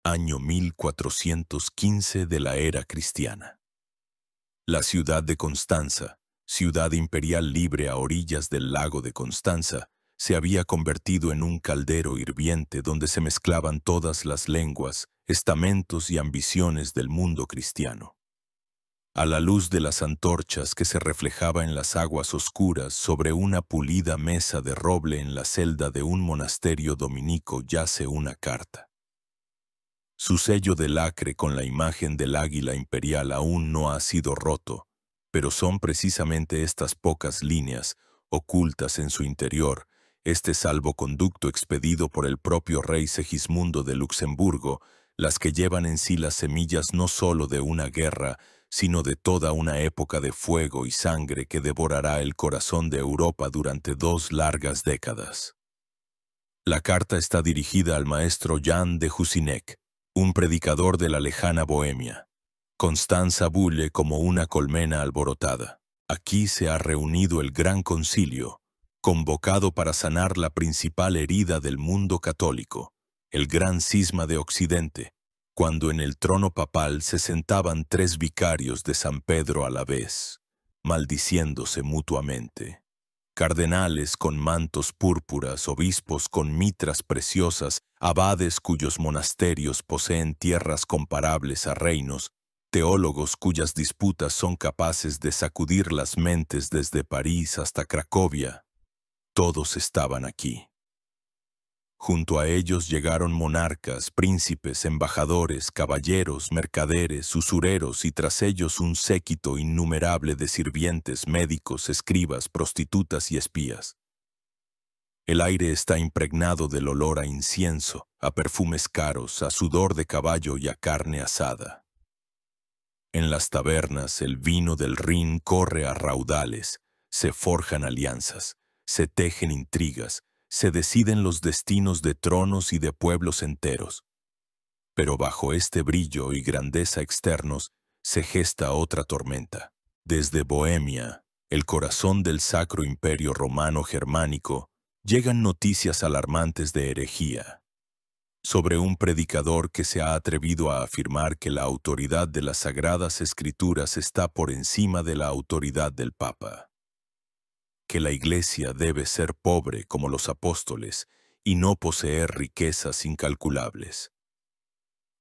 año 1415 de la era cristiana. La ciudad de Constanza, ciudad imperial libre a orillas del lago de Constanza, se había convertido en un caldero hirviente donde se mezclaban todas las lenguas, estamentos y ambiciones del mundo cristiano. A la luz de las antorchas que se reflejaba en las aguas oscuras sobre una pulida mesa de roble en la celda de un monasterio dominico yace una carta. Su sello de lacre con la imagen del águila imperial aún no ha sido roto, pero son precisamente estas pocas líneas, ocultas en su interior, este salvoconducto expedido por el propio rey Segismundo de Luxemburgo, las que llevan en sí las semillas no solo de una guerra, sino de toda una época de fuego y sangre que devorará el corazón de Europa durante 2 largas décadas. La carta está dirigida al maestro Jan de Husinec, un predicador de la lejana Bohemia. Constanza bulle como una colmena alborotada. Aquí se ha reunido el Gran Concilio, convocado para sanar la principal herida del mundo católico, el gran cisma de Occidente, cuando en el trono papal se sentaban 3 vicarios de San Pedro a la vez, maldiciéndose mutuamente. Cardenales con mantos púrpuras, obispos con mitras preciosas, abades cuyos monasterios poseen tierras comparables a reinos, teólogos cuyas disputas son capaces de sacudir las mentes desde París hasta Cracovia. Todos estaban aquí. Junto a ellos llegaron monarcas, príncipes, embajadores, caballeros, mercaderes, usureros y tras ellos un séquito innumerable de sirvientes, médicos, escribas, prostitutas y espías. El aire está impregnado del olor a incienso, a perfumes caros, a sudor de caballo y a carne asada. En las tabernas el vino del Rin corre a raudales, se forjan alianzas, se tejen intrigas, se deciden los destinos de tronos y de pueblos enteros. Pero bajo este brillo y grandeza externos se gesta otra tormenta. Desde Bohemia, el corazón del Sacro Imperio Romano Germánico, llegan noticias alarmantes de herejía. Sobre un predicador que se ha atrevido a afirmar que la autoridad de las Sagradas Escrituras está por encima de la autoridad del Papa. Que la Iglesia debe ser pobre como los apóstoles y no poseer riquezas incalculables.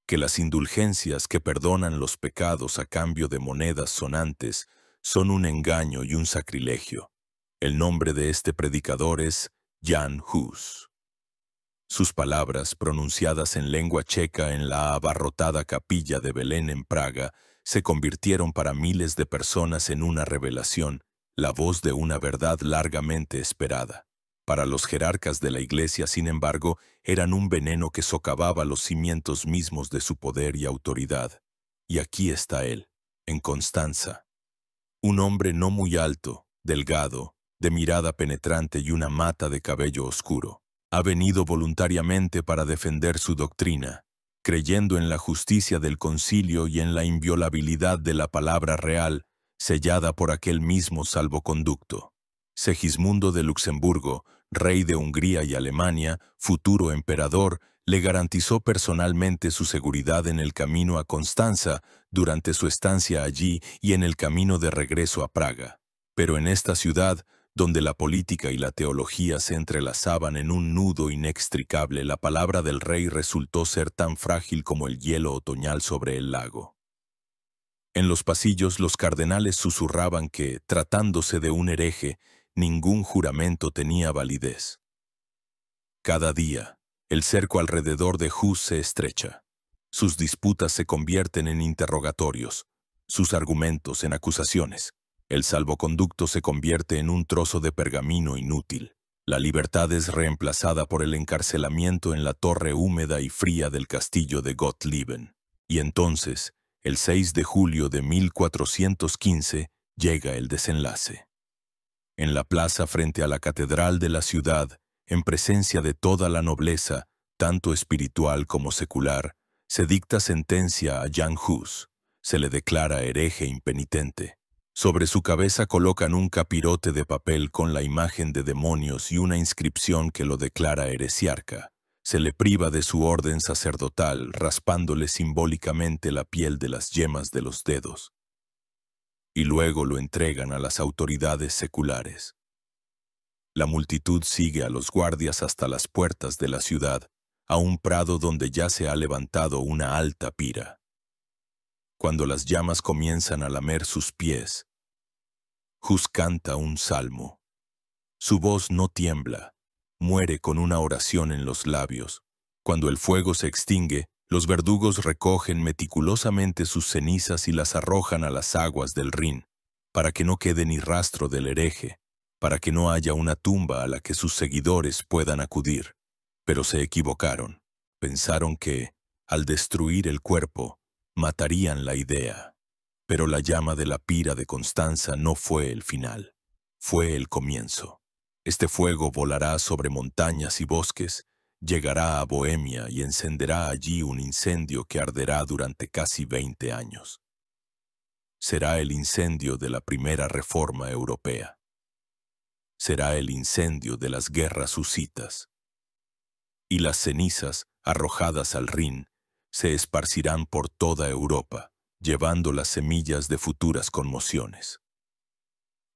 Que las indulgencias que perdonan los pecados a cambio de monedas sonantes son un engaño y un sacrilegio. El nombre de este predicador es Jan Hus. Sus palabras, pronunciadas en lengua checa en la abarrotada capilla de Belén en Praga, se convirtieron para miles de personas en una revelación, la voz de una verdad largamente esperada. Para los jerarcas de la Iglesia, sin embargo, eran un veneno que socavaba los cimientos mismos de su poder y autoridad. Y aquí está él, en Constanza. Un hombre no muy alto, delgado, de mirada penetrante y una mata de cabello oscuro. Ha venido voluntariamente para defender su doctrina, creyendo en la justicia del concilio y en la inviolabilidad de la palabra real, sellada por aquel mismo salvoconducto. Segismundo de Luxemburgo, rey de Hungría y Alemania, futuro emperador, le garantizó personalmente su seguridad en el camino a Constanza, durante su estancia allí y en el camino de regreso a Praga. Pero en esta ciudad, donde la política y la teología se entrelazaban en un nudo inextricable, la palabra del rey resultó ser tan frágil como el hielo otoñal sobre el lago. En los pasillos los cardenales susurraban que, tratándose de un hereje, ningún juramento tenía validez. Cada día, el cerco alrededor de Hus se estrecha. Sus disputas se convierten en interrogatorios, sus argumentos en acusaciones. El salvoconducto se convierte en un trozo de pergamino inútil. La libertad es reemplazada por el encarcelamiento en la torre húmeda y fría del castillo de Gottlieben. Y entonces, el 6 de julio de 1415, llega el desenlace. En la plaza frente a la catedral de la ciudad, en presencia de toda la nobleza, tanto espiritual como secular, se dicta sentencia a Jan Hus. Se le declara hereje impenitente. Sobre su cabeza colocan un capirote de papel con la imagen de demonios y una inscripción que lo declara heresiarca. Se le priva de su orden sacerdotal, raspándole simbólicamente la piel de las yemas de los dedos, y luego lo entregan a las autoridades seculares. La multitud sigue a los guardias hasta las puertas de la ciudad, a un prado donde ya se ha levantado una alta pira. Cuando las llamas comienzan a lamer sus pies, Hus canta un salmo. Su voz no tiembla, muere con una oración en los labios. Cuando el fuego se extingue, los verdugos recogen meticulosamente sus cenizas y las arrojan a las aguas del Rin, para que no quede ni rastro del hereje, para que no haya una tumba a la que sus seguidores puedan acudir. Pero se equivocaron. Pensaron que, al destruir el cuerpo, matarían la idea. Pero la llama de la pira de Constanza no fue el final, fue el comienzo. Este fuego volará sobre montañas y bosques, llegará a Bohemia y encenderá allí un incendio que arderá durante casi 20 años. Será el incendio de la primera reforma europea. Será el incendio de las guerras husitas. Y las cenizas, arrojadas al Rin, se esparcirán por toda Europa, llevando las semillas de futuras conmociones.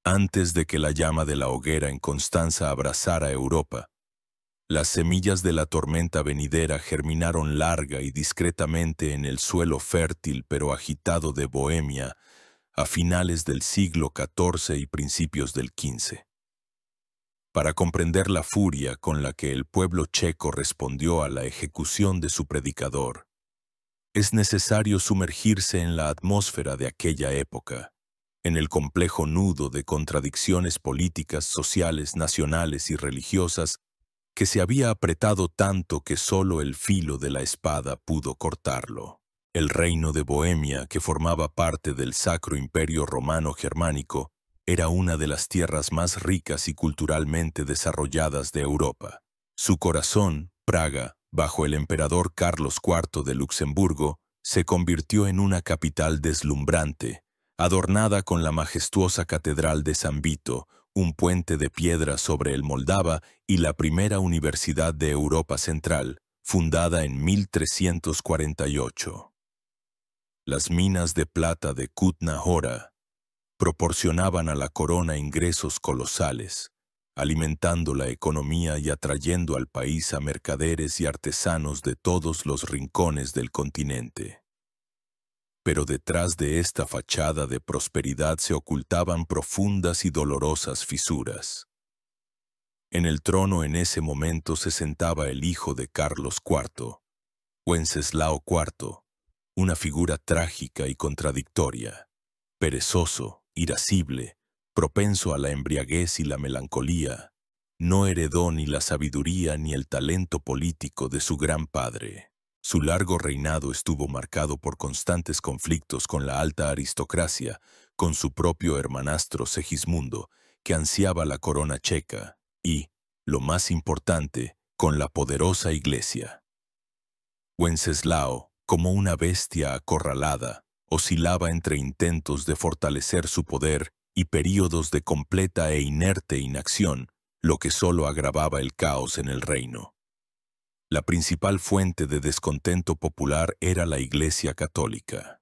Antes de que la llama de la hoguera en Constanza abrazara Europa, las semillas de la tormenta venidera germinaron larga y discretamente en el suelo fértil pero agitado de Bohemia a finales del siglo XIV y principios del XV. Para comprender la furia con la que el pueblo checo respondió a la ejecución de su predicador, es necesario sumergirse en la atmósfera de aquella época, en el complejo nudo de contradicciones políticas, sociales, nacionales y religiosas que se había apretado tanto que solo el filo de la espada pudo cortarlo. El reino de Bohemia, que formaba parte del Sacro Imperio Romano Germánico, era una de las tierras más ricas y culturalmente desarrolladas de Europa. Su corazón, Praga, bajo el emperador Carlos IV de Luxemburgo, se convirtió en una capital deslumbrante, adornada con la majestuosa catedral de San Vito, un puente de piedra sobre el Moldava y la primera universidad de Europa Central, fundada en 1348. Las minas de plata de Kutna Hora proporcionaban a la corona ingresos colosales, alimentando la economía y atrayendo al país a mercaderes y artesanos de todos los rincones del continente. Pero detrás de esta fachada de prosperidad se ocultaban profundas y dolorosas fisuras. En el trono en ese momento se sentaba el hijo de Carlos IV, Wenceslao IV, una figura trágica y contradictoria, perezoso, irascible, propenso a la embriaguez y la melancolía. No heredó ni la sabiduría ni el talento político de su gran padre. Su largo reinado estuvo marcado por constantes conflictos con la alta aristocracia, con su propio hermanastro Segismundo, que ansiaba la corona checa, y, lo más importante, con la poderosa Iglesia. Wenceslao, como una bestia acorralada, oscilaba entre intentos de fortalecer su poder y períodos de completa e inerte inacción, lo que solo agravaba el caos en el reino. La principal fuente de descontento popular era la Iglesia católica.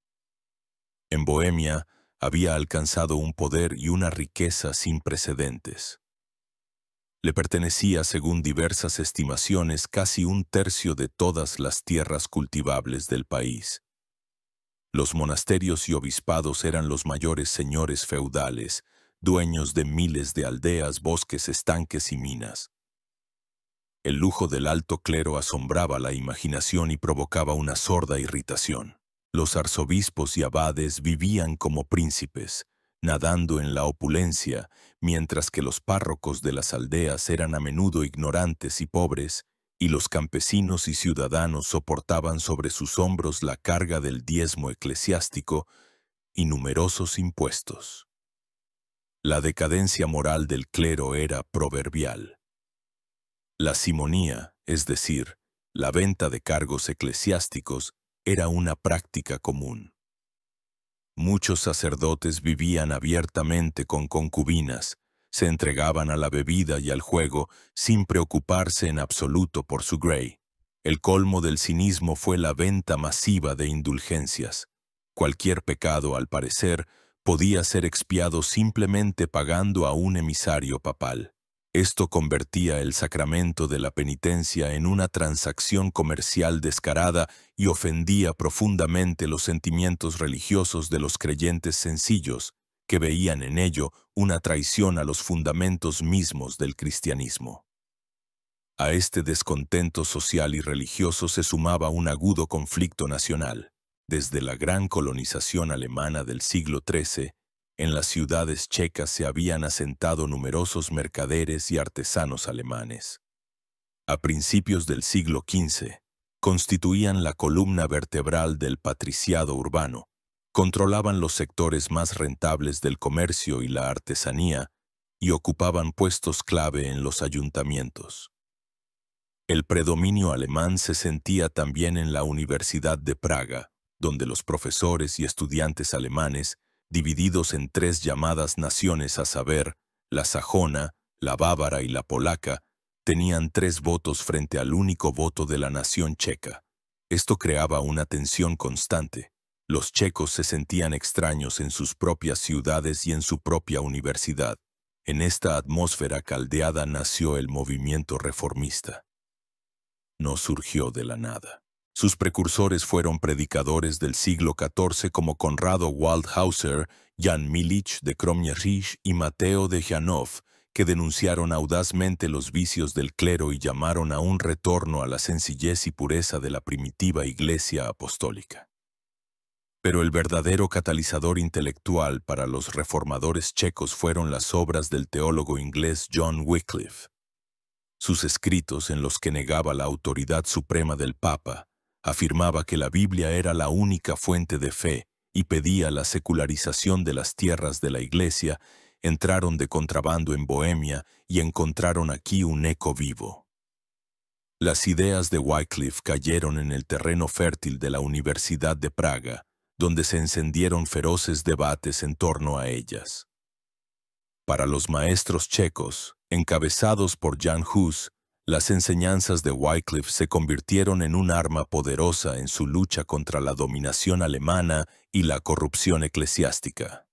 En Bohemia había alcanzado un poder y una riqueza sin precedentes. Le pertenecía, según diversas estimaciones, casi un tercio de todas las tierras cultivables del país. Los monasterios y obispados eran los mayores señores feudales, dueños de miles de aldeas, bosques, estanques y minas. El lujo del alto clero asombraba la imaginación y provocaba una sorda irritación. Los arzobispos y abades vivían como príncipes, nadando en la opulencia, mientras que los párrocos de las aldeas eran a menudo ignorantes y pobres, y los campesinos y ciudadanos soportaban sobre sus hombros la carga del diezmo eclesiástico y numerosos impuestos. La decadencia moral del clero era proverbial. La simonía, es decir, la venta de cargos eclesiásticos, era una práctica común. Muchos sacerdotes vivían abiertamente con concubinas, se entregaban a la bebida y al juego sin preocuparse en absoluto por su grey. El colmo del cinismo fue la venta masiva de indulgencias. Cualquier pecado, al parecer, podía ser expiado simplemente pagando a un emisario papal. Esto convertía el sacramento de la penitencia en una transacción comercial descarada y ofendía profundamente los sentimientos religiosos de los creyentes sencillos, que veían en ello una traición a los fundamentos mismos del cristianismo. A este descontento social y religioso se sumaba un agudo conflicto nacional. Desde la gran colonización alemana del siglo XIII, en las ciudades checas se habían asentado numerosos mercaderes y artesanos alemanes. A principios del siglo XV, constituían la columna vertebral del patriciado urbano, controlaban los sectores más rentables del comercio y la artesanía y ocupaban puestos clave en los ayuntamientos. El predominio alemán se sentía también en la Universidad de Praga, donde los profesores y estudiantes alemanes, divididos en tres llamadas naciones a saber, la sajona, la bávara y la polaca, tenían 3 votos frente al único voto de la nación checa. Esto creaba una tensión constante. Los checos se sentían extraños en sus propias ciudades y en su propia universidad. En esta atmósfera caldeada nació el movimiento reformista. No surgió de la nada. Sus precursores fueron predicadores del siglo XIV como Conrado Waldhauser, Jan Milich de Kromierich y Mateo de Janov, que denunciaron audazmente los vicios del clero y llamaron a un retorno a la sencillez y pureza de la primitiva Iglesia apostólica. Pero el verdadero catalizador intelectual para los reformadores checos fueron las obras del teólogo inglés John Wycliffe. Sus escritos, en los que negaba la autoridad suprema del Papa, afirmaba que la Biblia era la única fuente de fe y pedía la secularización de las tierras de la Iglesia, entraron de contrabando en Bohemia y encontraron aquí un eco vivo. Las ideas de Wycliffe cayeron en el terreno fértil de la Universidad de Praga, donde se encendieron feroces debates en torno a ellas. Para los maestros checos, encabezados por Jan Hus, las enseñanzas de Wycliffe se convirtieron en un arma poderosa en su lucha contra la dominación alemana y la corrupción eclesiástica.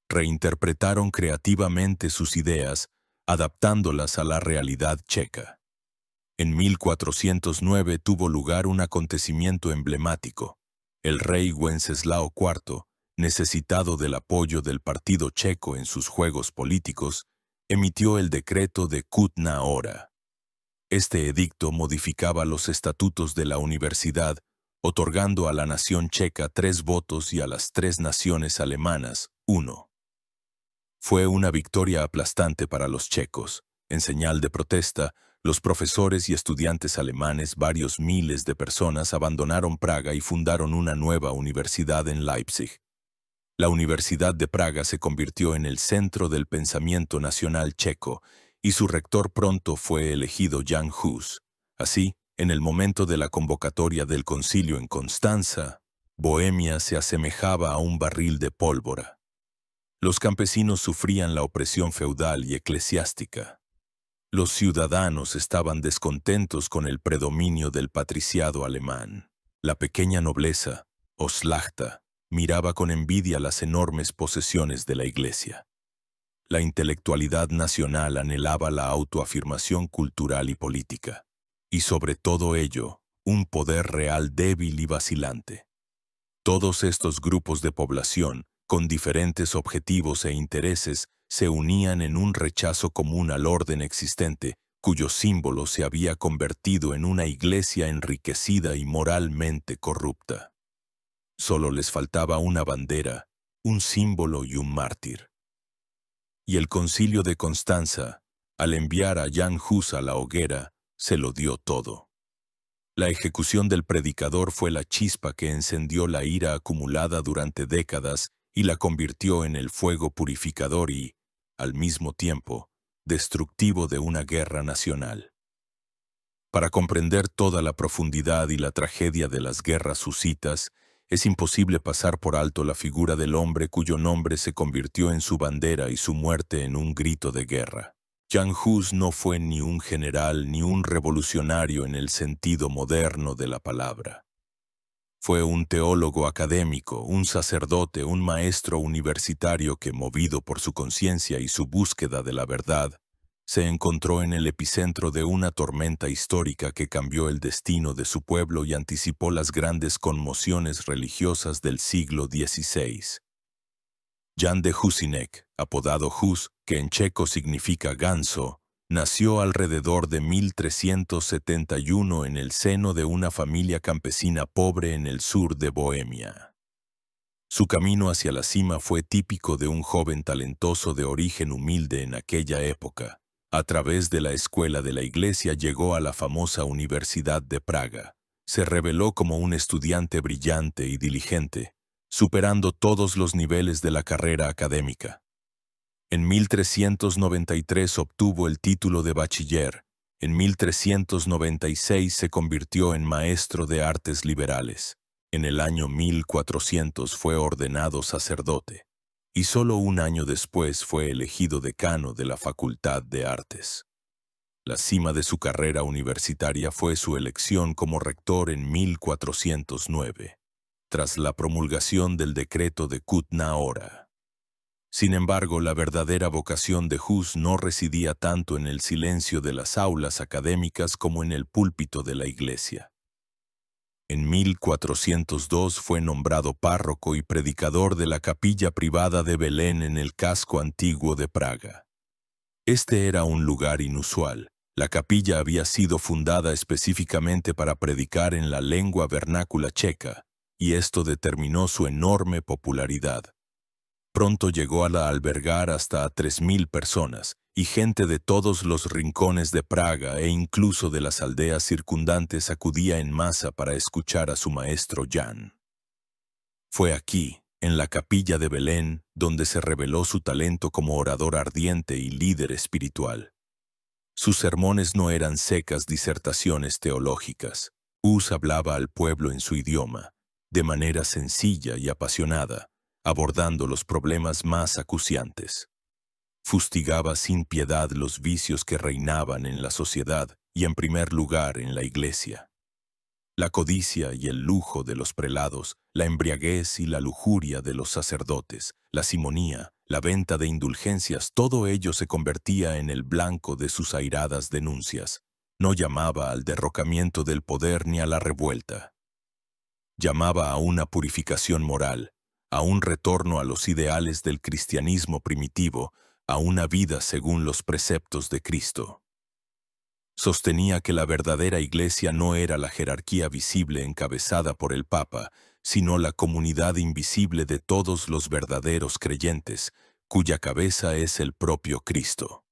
Reinterpretaron creativamente sus ideas, adaptándolas a la realidad checa. En 1409 tuvo lugar un acontecimiento emblemático. El rey Wenceslao IV, necesitado del apoyo del partido checo en sus juegos políticos, emitió el decreto de Kutná Hora. Este edicto modificaba los estatutos de la universidad, otorgando a la nación checa 3 votos y a las 3 naciones alemanas 1. Fue una victoria aplastante para los checos. En señal de protesta, los profesores y estudiantes alemanes, varios miles de personas, abandonaron Praga y fundaron una nueva universidad en Leipzig. La Universidad de Praga se convirtió en el centro del pensamiento nacional checo y su rector pronto fue elegido Jan Hus. Así, en el momento de la convocatoria del concilio en Constanza, Bohemia se asemejaba a un barril de pólvora. Los campesinos sufrían la opresión feudal y eclesiástica. Los ciudadanos estaban descontentos con el predominio del patriciado alemán. La pequeña nobleza, o Slachta, miraba con envidia las enormes posesiones de la Iglesia. La intelectualidad nacional anhelaba la autoafirmación cultural y política, y sobre todo ello, un poder real débil y vacilante. Todos estos grupos de población, con diferentes objetivos e intereses, se unían en un rechazo común al orden existente, cuyo símbolo se había convertido en una iglesia enriquecida y moralmente corrupta. Solo les faltaba una bandera, un símbolo y un mártir. Y el concilio de Constanza, al enviar a Jan Hus a la hoguera, se lo dio todo. La ejecución del predicador fue la chispa que encendió la ira acumulada durante décadas y la convirtió en el fuego purificador y, al mismo tiempo, destructivo de una guerra nacional. Para comprender toda la profundidad y la tragedia de las guerras husitas, es imposible pasar por alto la figura del hombre cuyo nombre se convirtió en su bandera y su muerte en un grito de guerra. Jan Hus no fue ni un general ni un revolucionario en el sentido moderno de la palabra. Fue un teólogo académico, un sacerdote, un maestro universitario que, movido por su conciencia y su búsqueda de la verdad, se encontró en el epicentro de una tormenta histórica que cambió el destino de su pueblo y anticipó las grandes conmociones religiosas del siglo XVI. Jan de Husinek, apodado Hus, que en checo significa ganso, nació alrededor de 1371 en el seno de una familia campesina pobre en el sur de Bohemia. Su camino hacia la cima fue típico de un joven talentoso de origen humilde en aquella época. A través de la escuela de la iglesia llegó a la famosa Universidad de Praga. Se reveló como un estudiante brillante y diligente, superando todos los niveles de la carrera académica. En 1393 obtuvo el título de bachiller. En 1396 se convirtió en maestro de artes liberales. En el año 1400 fue ordenado sacerdote, y solo un año después fue elegido decano de la Facultad de Artes. La cima de su carrera universitaria fue su elección como rector en 1409, tras la promulgación del decreto de Kutná Hora. Sin embargo, la verdadera vocación de Hus no residía tanto en el silencio de las aulas académicas como en el púlpito de la iglesia. En 1402 fue nombrado párroco y predicador de la capilla privada de Belén en el casco antiguo de Praga. Este era un lugar inusual. La capilla había sido fundada específicamente para predicar en la lengua vernácula checa, y esto determinó su enorme popularidad. Pronto llegó a albergar hasta a 3000 personas, y gente de todos los rincones de Praga e incluso de las aldeas circundantes acudía en masa para escuchar a su maestro Jan. Fue aquí, en la capilla de Belén, donde se reveló su talento como orador ardiente y líder espiritual. Sus sermones no eran secas disertaciones teológicas. Hus hablaba al pueblo en su idioma, de manera sencilla y apasionada, abordando los problemas más acuciantes. Fustigaba sin piedad los vicios que reinaban en la sociedad y en primer lugar en la iglesia. La codicia y el lujo de los prelados, la embriaguez y la lujuria de los sacerdotes, la simonía, la venta de indulgencias, todo ello se convertía en el blanco de sus airadas denuncias. No llamaba al derrocamiento del poder ni a la revuelta. Llamaba a una purificación moral, a un retorno a los ideales del cristianismo primitivo, a una vida según los preceptos de Cristo. Sostenía que la verdadera iglesia no era la jerarquía visible encabezada por el Papa, sino la comunidad invisible de todos los verdaderos creyentes, cuya cabeza es el propio Cristo.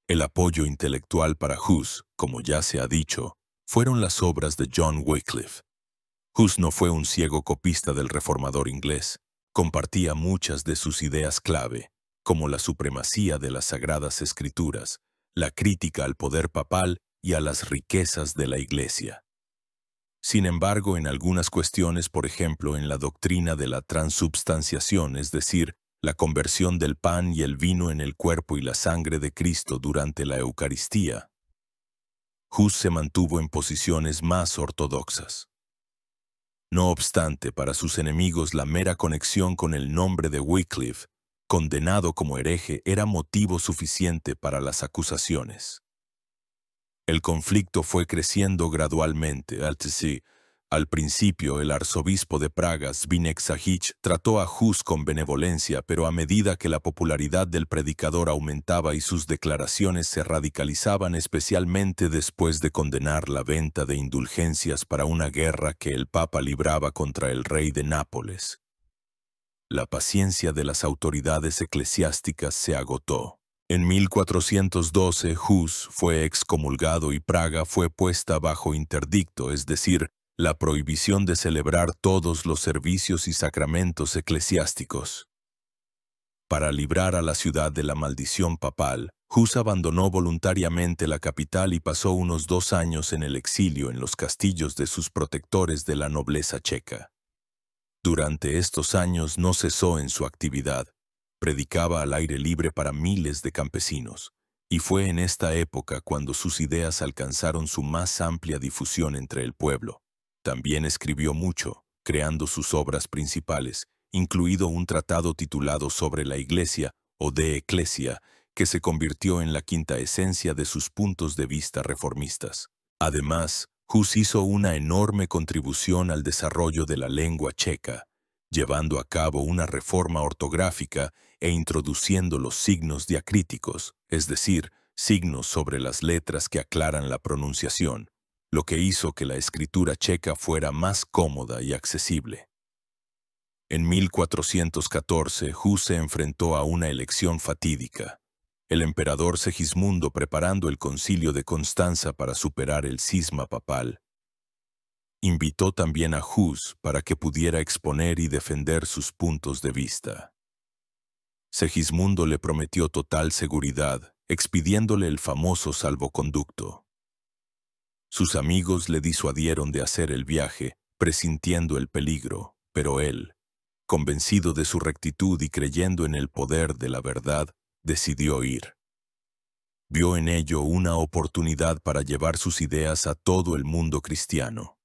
El apoyo intelectual para Hus, como ya se ha dicho, fueron las obras de John Wycliffe. Hus no fue un ciego copista del reformador inglés. Compartía muchas de sus ideas clave, como la supremacía de las Sagradas Escrituras, la crítica al poder papal y a las riquezas de la Iglesia. Sin embargo, en algunas cuestiones, por ejemplo, en la doctrina de la transubstanciación, es decir, la conversión del pan y el vino en el cuerpo y la sangre de Cristo durante la Eucaristía, Hus se mantuvo en posiciones más ortodoxas. No obstante, para sus enemigos la mera conexión con el nombre de Wycliffe, condenado como hereje, era motivo suficiente para las acusaciones. El conflicto fue creciendo gradualmente. Al principio, el arzobispo de Praga, Zbigniew Zajíc, trató a Hus con benevolencia, pero a medida que la popularidad del predicador aumentaba y sus declaraciones se radicalizaban, especialmente después de condenar la venta de indulgencias para una guerra que el Papa libraba contra el rey de Nápoles, la paciencia de las autoridades eclesiásticas se agotó. En 1412, Hus fue excomulgado y Praga fue puesta bajo interdicto, es decir, la prohibición de celebrar todos los servicios y sacramentos eclesiásticos. Para librar a la ciudad de la maldición papal, Hus abandonó voluntariamente la capital y pasó unos 2 años en el exilio en los castillos de sus protectores de la nobleza checa. Durante estos años no cesó en su actividad. Predicaba al aire libre para miles de campesinos, Y fue en esta época cuando sus ideas alcanzaron su más amplia difusión entre el pueblo. También escribió mucho, creando sus obras principales, incluido un tratado titulado Sobre la Iglesia, o De Ecclesia, que se convirtió en la quinta esencia de sus puntos de vista reformistas. Además, Hus hizo una enorme contribución al desarrollo de la lengua checa, llevando a cabo una reforma ortográfica e introduciendo los signos diacríticos, es decir, signos sobre las letras que aclaran la pronunciación, lo que hizo que la escritura checa fuera más cómoda y accesible. En 1414, Hus se enfrentó a una elección fatídica. El emperador Segismundo preparando el concilio de Constanza para superar el cisma papal. Invitó también a Hus para que pudiera exponer y defender sus puntos de vista. Segismundo le prometió total seguridad, expidiéndole el famoso salvoconducto. Sus amigos le disuadieron de hacer el viaje, presintiendo el peligro, pero él, convencido de su rectitud y creyendo en el poder de la verdad, decidió ir. Vio en ello una oportunidad para llevar sus ideas a todo el mundo cristiano.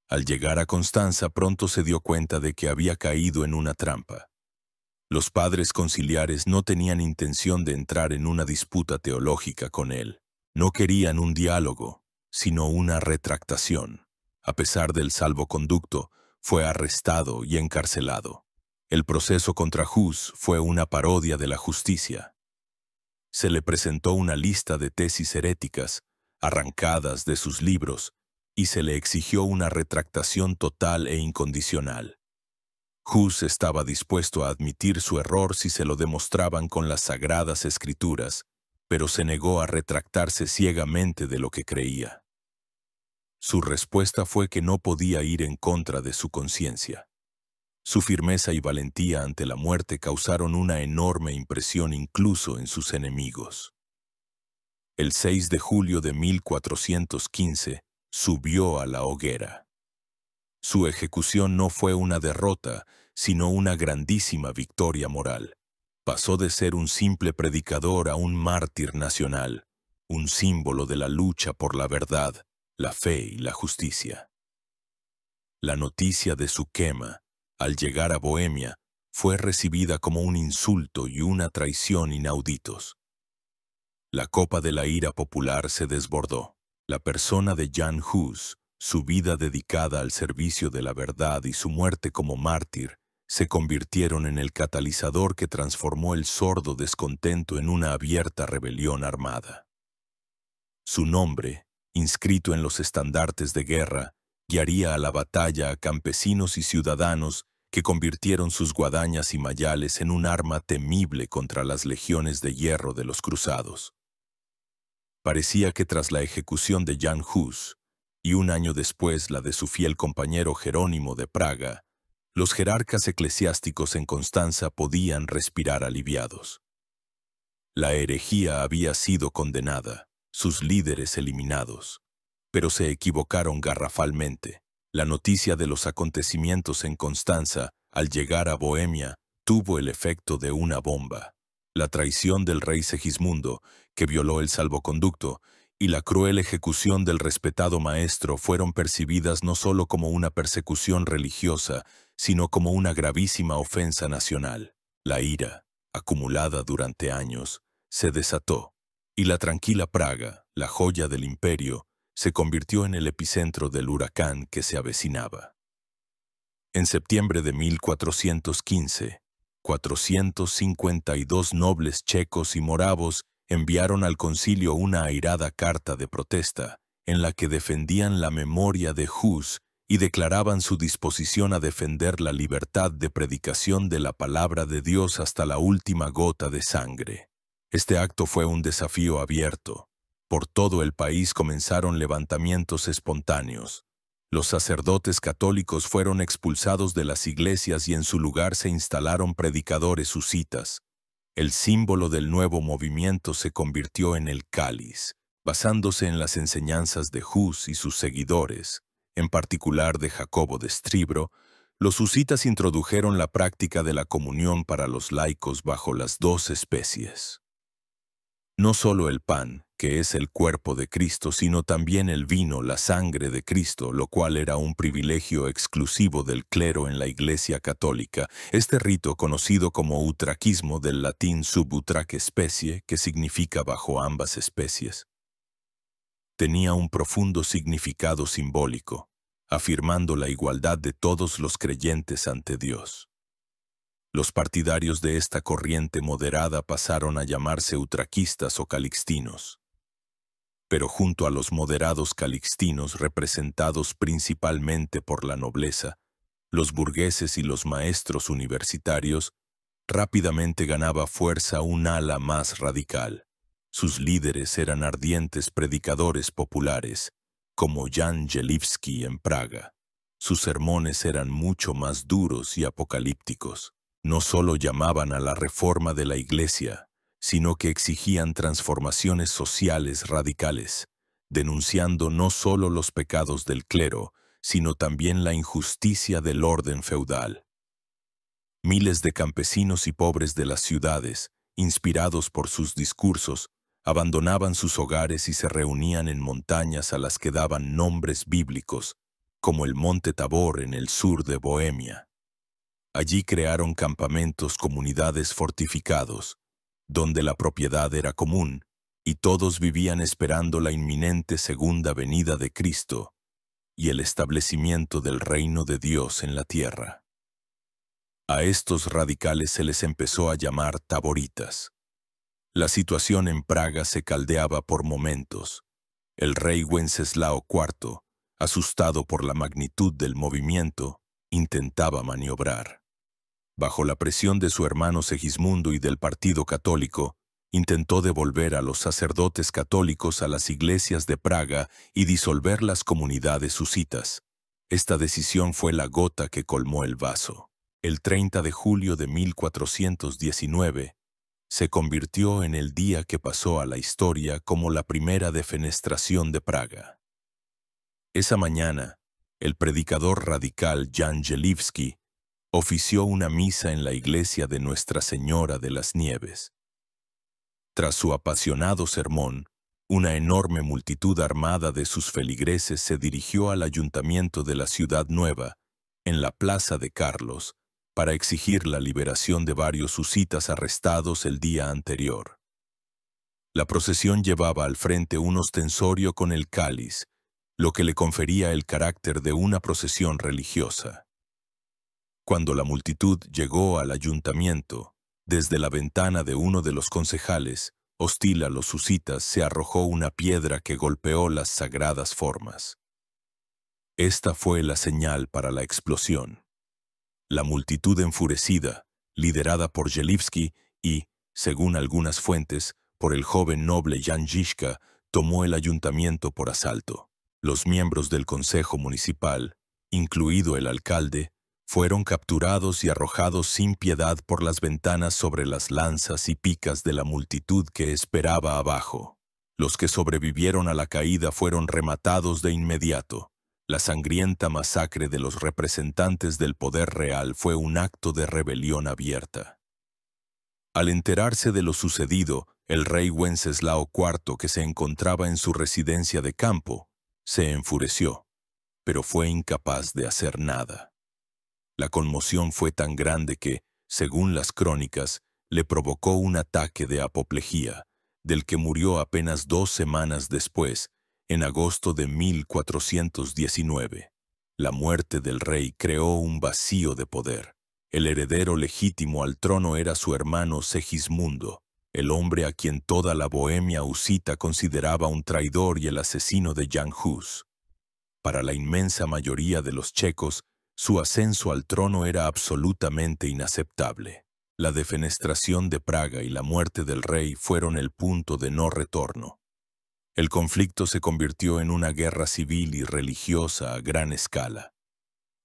Al llegar a Constanza pronto se dio cuenta de que había caído en una trampa. Los padres conciliares no tenían intención de entrar en una disputa teológica con él. No querían un diálogo, sino una retractación. A pesar del salvoconducto, fue arrestado y encarcelado. El proceso contra Hus fue una parodia de la justicia. Se le presentó una lista de tesis heréticas, arrancadas de sus libros, y se le exigió una retractación total e incondicional. Hus estaba dispuesto a admitir su error si se lo demostraban con las sagradas escrituras, pero se negó a retractarse ciegamente de lo que creía. Su respuesta fue que no podía ir en contra de su conciencia. Su firmeza y valentía ante la muerte causaron una enorme impresión incluso en sus enemigos. El 6 de julio de 1415, subió a la hoguera. Su ejecución no fue una derrota, sino una grandísima victoria moral. Pasó de ser un simple predicador a un mártir nacional, un símbolo de la lucha por la verdad, la fe y la justicia. La noticia de su quema, al llegar a Bohemia, fue recibida como un insulto y una traición inauditos. La copa de la ira popular se desbordó. La persona de Jan Hus, su vida dedicada al servicio de la verdad y su muerte como mártir, se convirtieron en el catalizador que transformó el sordo descontento en una abierta rebelión armada. Su nombre, inscrito en los estandartes de guerra, guiaría a la batalla a campesinos y ciudadanos que convirtieron sus guadañas y mayales en un arma temible contra las legiones de hierro de los cruzados. Parecía que tras la ejecución de Jan Hus, y un año después la de su fiel compañero Jerónimo de Praga, los jerarcas eclesiásticos en Constanza podían respirar aliviados. La herejía había sido condenada, sus líderes eliminados, pero se equivocaron garrafalmente. La noticia de los acontecimientos en Constanza, al llegar a Bohemia, tuvo el efecto de una bomba. La traición del rey Segismundo, que violó el salvoconducto, y la cruel ejecución del respetado maestro fueron percibidas no solo como una persecución religiosa, sino como una gravísima ofensa nacional. La ira, acumulada durante años, se desató, y la tranquila Praga, la joya del imperio, se convirtió en el epicentro del huracán que se avecinaba. En septiembre de 1415, 452 nobles checos y moravos enviaron al concilio una airada carta de protesta, en la que defendían la memoria de Hus y declaraban su disposición a defender la libertad de predicación de la palabra de Dios hasta la última gota de sangre. Este acto fue un desafío abierto. Por todo el país comenzaron levantamientos espontáneos. Los sacerdotes católicos fueron expulsados de las iglesias y en su lugar se instalaron predicadores husitas. El símbolo del nuevo movimiento se convirtió en el cáliz, basándose en las enseñanzas de Hus y sus seguidores, en particular de Jacobo de Stríbro. Los husitas introdujeron la práctica de la comunión para los laicos bajo las dos especies. No solo el pan, que es el cuerpo de Cristo, sino también el vino, la sangre de Cristo, lo cual era un privilegio exclusivo del clero en la Iglesia católica. Este rito, conocido como utraquismo, del latín sub utraque specie, que significa bajo ambas especies, tenía un profundo significado simbólico, afirmando la igualdad de todos los creyentes ante Dios. Los partidarios de esta corriente moderada pasaron a llamarse utraquistas o calixtinos. Pero junto a los moderados calixtinos, representados principalmente por la nobleza, los burgueses y los maestros universitarios, rápidamente ganaba fuerza un ala más radical. Sus líderes eran ardientes predicadores populares, como Jan Jelivsky en Praga. Sus sermones eran mucho más duros y apocalípticos. No solo llamaban a la reforma de la Iglesia, sino que exigían transformaciones sociales radicales, denunciando no solo los pecados del clero, sino también la injusticia del orden feudal. Miles de campesinos y pobres de las ciudades, inspirados por sus discursos, abandonaban sus hogares y se reunían en montañas a las que daban nombres bíblicos, como el Monte Tabor en el sur de Bohemia. Allí crearon campamentos, comunidades fortificados, donde la propiedad era común, y todos vivían esperando la inminente segunda venida de Cristo y el establecimiento del reino de Dios en la tierra. A estos radicales se les empezó a llamar taboritas. La situación en Praga se caldeaba por momentos. El rey Wenceslao IV, asustado por la magnitud del movimiento, intentaba maniobrar. Bajo la presión de su hermano Segismundo y del Partido Católico, intentó devolver a los sacerdotes católicos a las iglesias de Praga y disolver las comunidades husitas. Esta decisión fue la gota que colmó el vaso. El 30 de julio de 1419, se convirtió en el día que pasó a la historia como la primera defenestración de Praga. Esa mañana, el predicador radical Jan Jelivsky ofició una misa en la iglesia de Nuestra Señora de las Nieves. Tras su apasionado sermón, una enorme multitud armada de sus feligreses se dirigió al ayuntamiento de la Ciudad Nueva, en la Plaza de Carlos, para exigir la liberación de varios husitas arrestados el día anterior. La procesión llevaba al frente un ostensorio con el cáliz, lo que le confería el carácter de una procesión religiosa. Cuando la multitud llegó al ayuntamiento, desde la ventana de uno de los concejales, hostil a los husitas, se arrojó una piedra que golpeó las sagradas formas. Esta fue la señal para la explosión. La multitud enfurecida, liderada por Jelivsky y, según algunas fuentes, por el joven noble Jan Žižka, tomó el ayuntamiento por asalto. Los miembros del consejo municipal, incluido el alcalde, fueron capturados y arrojados sin piedad por las ventanas sobre las lanzas y picas de la multitud que esperaba abajo. Los que sobrevivieron a la caída fueron rematados de inmediato. La sangrienta masacre de los representantes del poder real fue un acto de rebelión abierta. Al enterarse de lo sucedido, el rey Wenceslao IV, que se encontraba en su residencia de campo, se enfureció, pero fue incapaz de hacer nada. La conmoción fue tan grande que, según las crónicas, le provocó un ataque de apoplejía, del que murió apenas 2 semanas después, en agosto de 1419. La muerte del rey creó un vacío de poder. El heredero legítimo al trono era su hermano Segismundo, el hombre a quien toda la Bohemia husita consideraba un traidor y el asesino de Jan Hus. Para la inmensa mayoría de los checos, su ascenso al trono era absolutamente inaceptable. La defenestración de Praga y la muerte del rey fueron el punto de no retorno. El conflicto se convirtió en una guerra civil y religiosa a gran escala.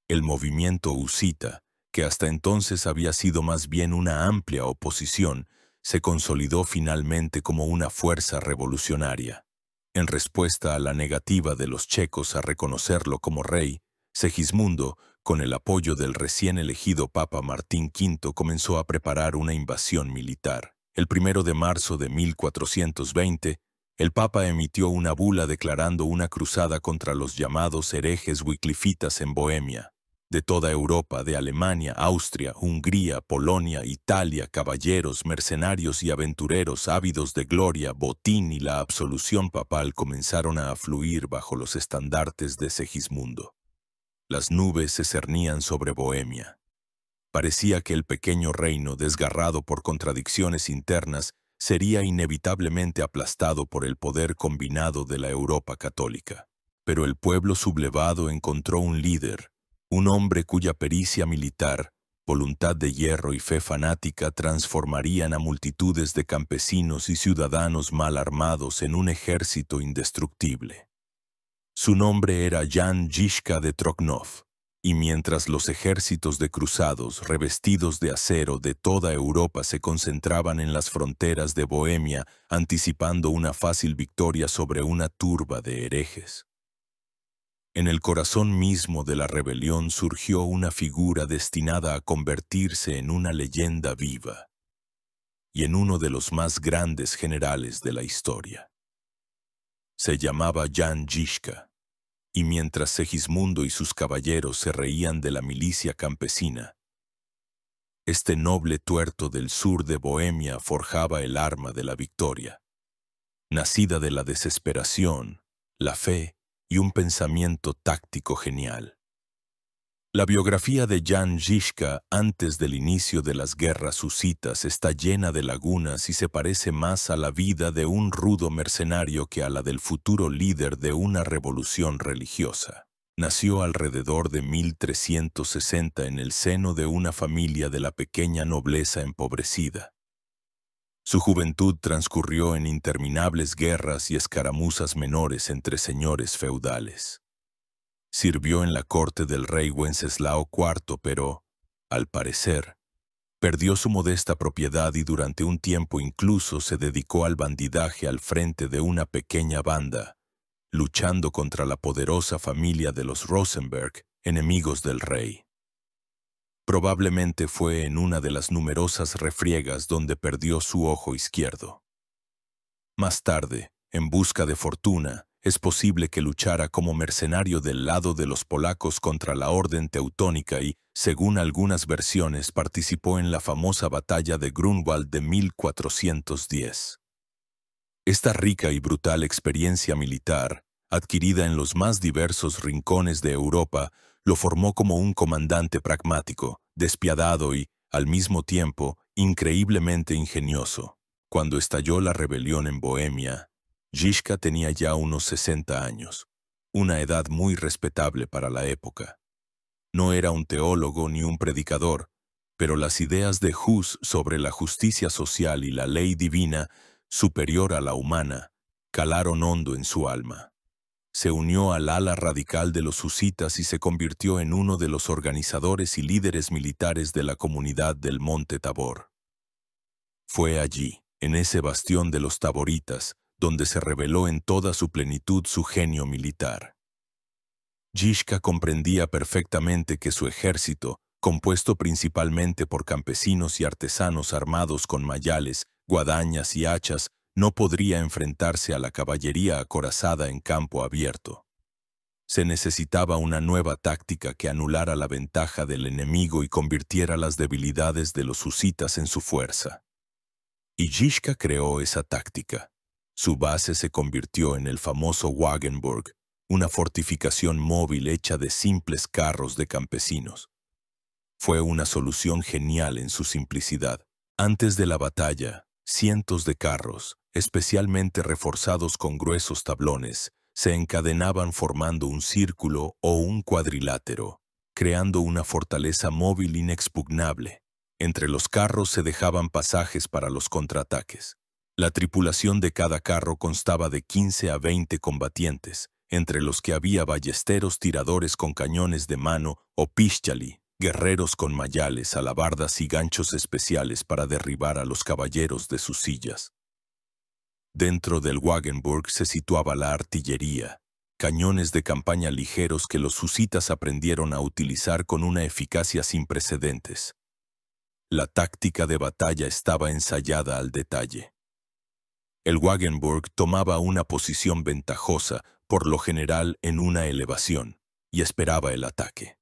El movimiento husita, que hasta entonces había sido más bien una amplia oposición, se consolidó finalmente como una fuerza revolucionaria. En respuesta a la negativa de los checos a reconocerlo como rey, Segismundo, con el apoyo del recién elegido Papa Martín V, comenzó a preparar una invasión militar. el 1 de marzo de 1420, el Papa emitió una bula declarando una cruzada contra los llamados herejes wiclifitas en Bohemia. De toda Europa, de Alemania, Austria, Hungría, Polonia, Italia, caballeros, mercenarios y aventureros ávidos de gloria, botín y la absolución papal comenzaron a afluir bajo los estandartes de Segismundo. Las nubes se cernían sobre Bohemia. Parecía que el pequeño reino, desgarrado por contradicciones internas, sería inevitablemente aplastado por el poder combinado de la Europa católica. Pero el pueblo sublevado encontró un líder, un hombre cuya pericia militar, voluntad de hierro y fe fanática transformarían a multitudes de campesinos y ciudadanos mal armados en un ejército indestructible. Su nombre era Jan Žižka de Trocnov, y mientras los ejércitos de cruzados revestidos de acero de toda Europa se concentraban en las fronteras de Bohemia, anticipando una fácil victoria sobre una turba de herejes. En el corazón mismo de la rebelión surgió una figura destinada a convertirse en una leyenda viva y en uno de los más grandes generales de la historia. Se llamaba Jan Žižka, y mientras Segismundo y sus caballeros se reían de la milicia campesina, este noble tuerto del sur de Bohemia forjaba el arma de la victoria, nacida de la desesperación, la fe y un pensamiento táctico genial. La biografía de Jan Žižka antes del inicio de las guerras husitas está llena de lagunas y se parece más a la vida de un rudo mercenario que a la del futuro líder de una revolución religiosa. Nació alrededor de 1360 en el seno de una familia de la pequeña nobleza empobrecida. Su juventud transcurrió en interminables guerras y escaramuzas menores entre señores feudales. Sirvió en la corte del rey Wenceslao IV, pero, al parecer, perdió su modesta propiedad y durante un tiempo incluso se dedicó al bandidaje al frente de una pequeña banda, luchando contra la poderosa familia de los Rosenberg, enemigos del rey. Probablemente fue en una de las numerosas refriegas donde perdió su ojo izquierdo. Más tarde, en busca de fortuna, es posible que luchara como mercenario del lado de los polacos contra la orden teutónica y, según algunas versiones, participó en la famosa batalla de Grunwald de 1410. Esta rica y brutal experiencia militar, adquirida en los más diversos rincones de Europa, lo formó como un comandante pragmático, despiadado y, al mismo tiempo, increíblemente ingenioso. Cuando estalló la rebelión en Bohemia, Žižka tenía ya unos 60 años, una edad muy respetable para la época. No era un teólogo ni un predicador, pero las ideas de Hus sobre la justicia social y la ley divina, superior a la humana, calaron hondo en su alma. Se unió al ala radical de los husitas y se convirtió en uno de los organizadores y líderes militares de la comunidad del Monte Tabor. Fue allí, en ese bastión de los taboritas, donde se reveló en toda su plenitud su genio militar. Žižka comprendía perfectamente que su ejército, compuesto principalmente por campesinos y artesanos armados con mayales, guadañas y hachas, no podría enfrentarse a la caballería acorazada en campo abierto. Se necesitaba una nueva táctica que anulara la ventaja del enemigo y convirtiera las debilidades de los husitas en su fuerza. Y Žižka creó esa táctica. Su base se convirtió en el famoso Wagenburg, una fortificación móvil hecha de simples carros de campesinos. Fue una solución genial en su simplicidad. Antes de la batalla, cientos de carros, especialmente reforzados con gruesos tablones, se encadenaban formando un círculo o un cuadrilátero, creando una fortaleza móvil inexpugnable. Entre los carros se dejaban pasajes para los contraataques. La tripulación de cada carro constaba de 15 a 20 combatientes, entre los que había ballesteros tiradores con cañones de mano o piszczali, guerreros con mayales, alabardas y ganchos especiales para derribar a los caballeros de sus sillas. Dentro del Wagenburg se situaba la artillería, cañones de campaña ligeros que los husitas aprendieron a utilizar con una eficacia sin precedentes. La táctica de batalla estaba ensayada al detalle. El Wagenburg tomaba una posición ventajosa, por lo general en una elevación, y esperaba el ataque.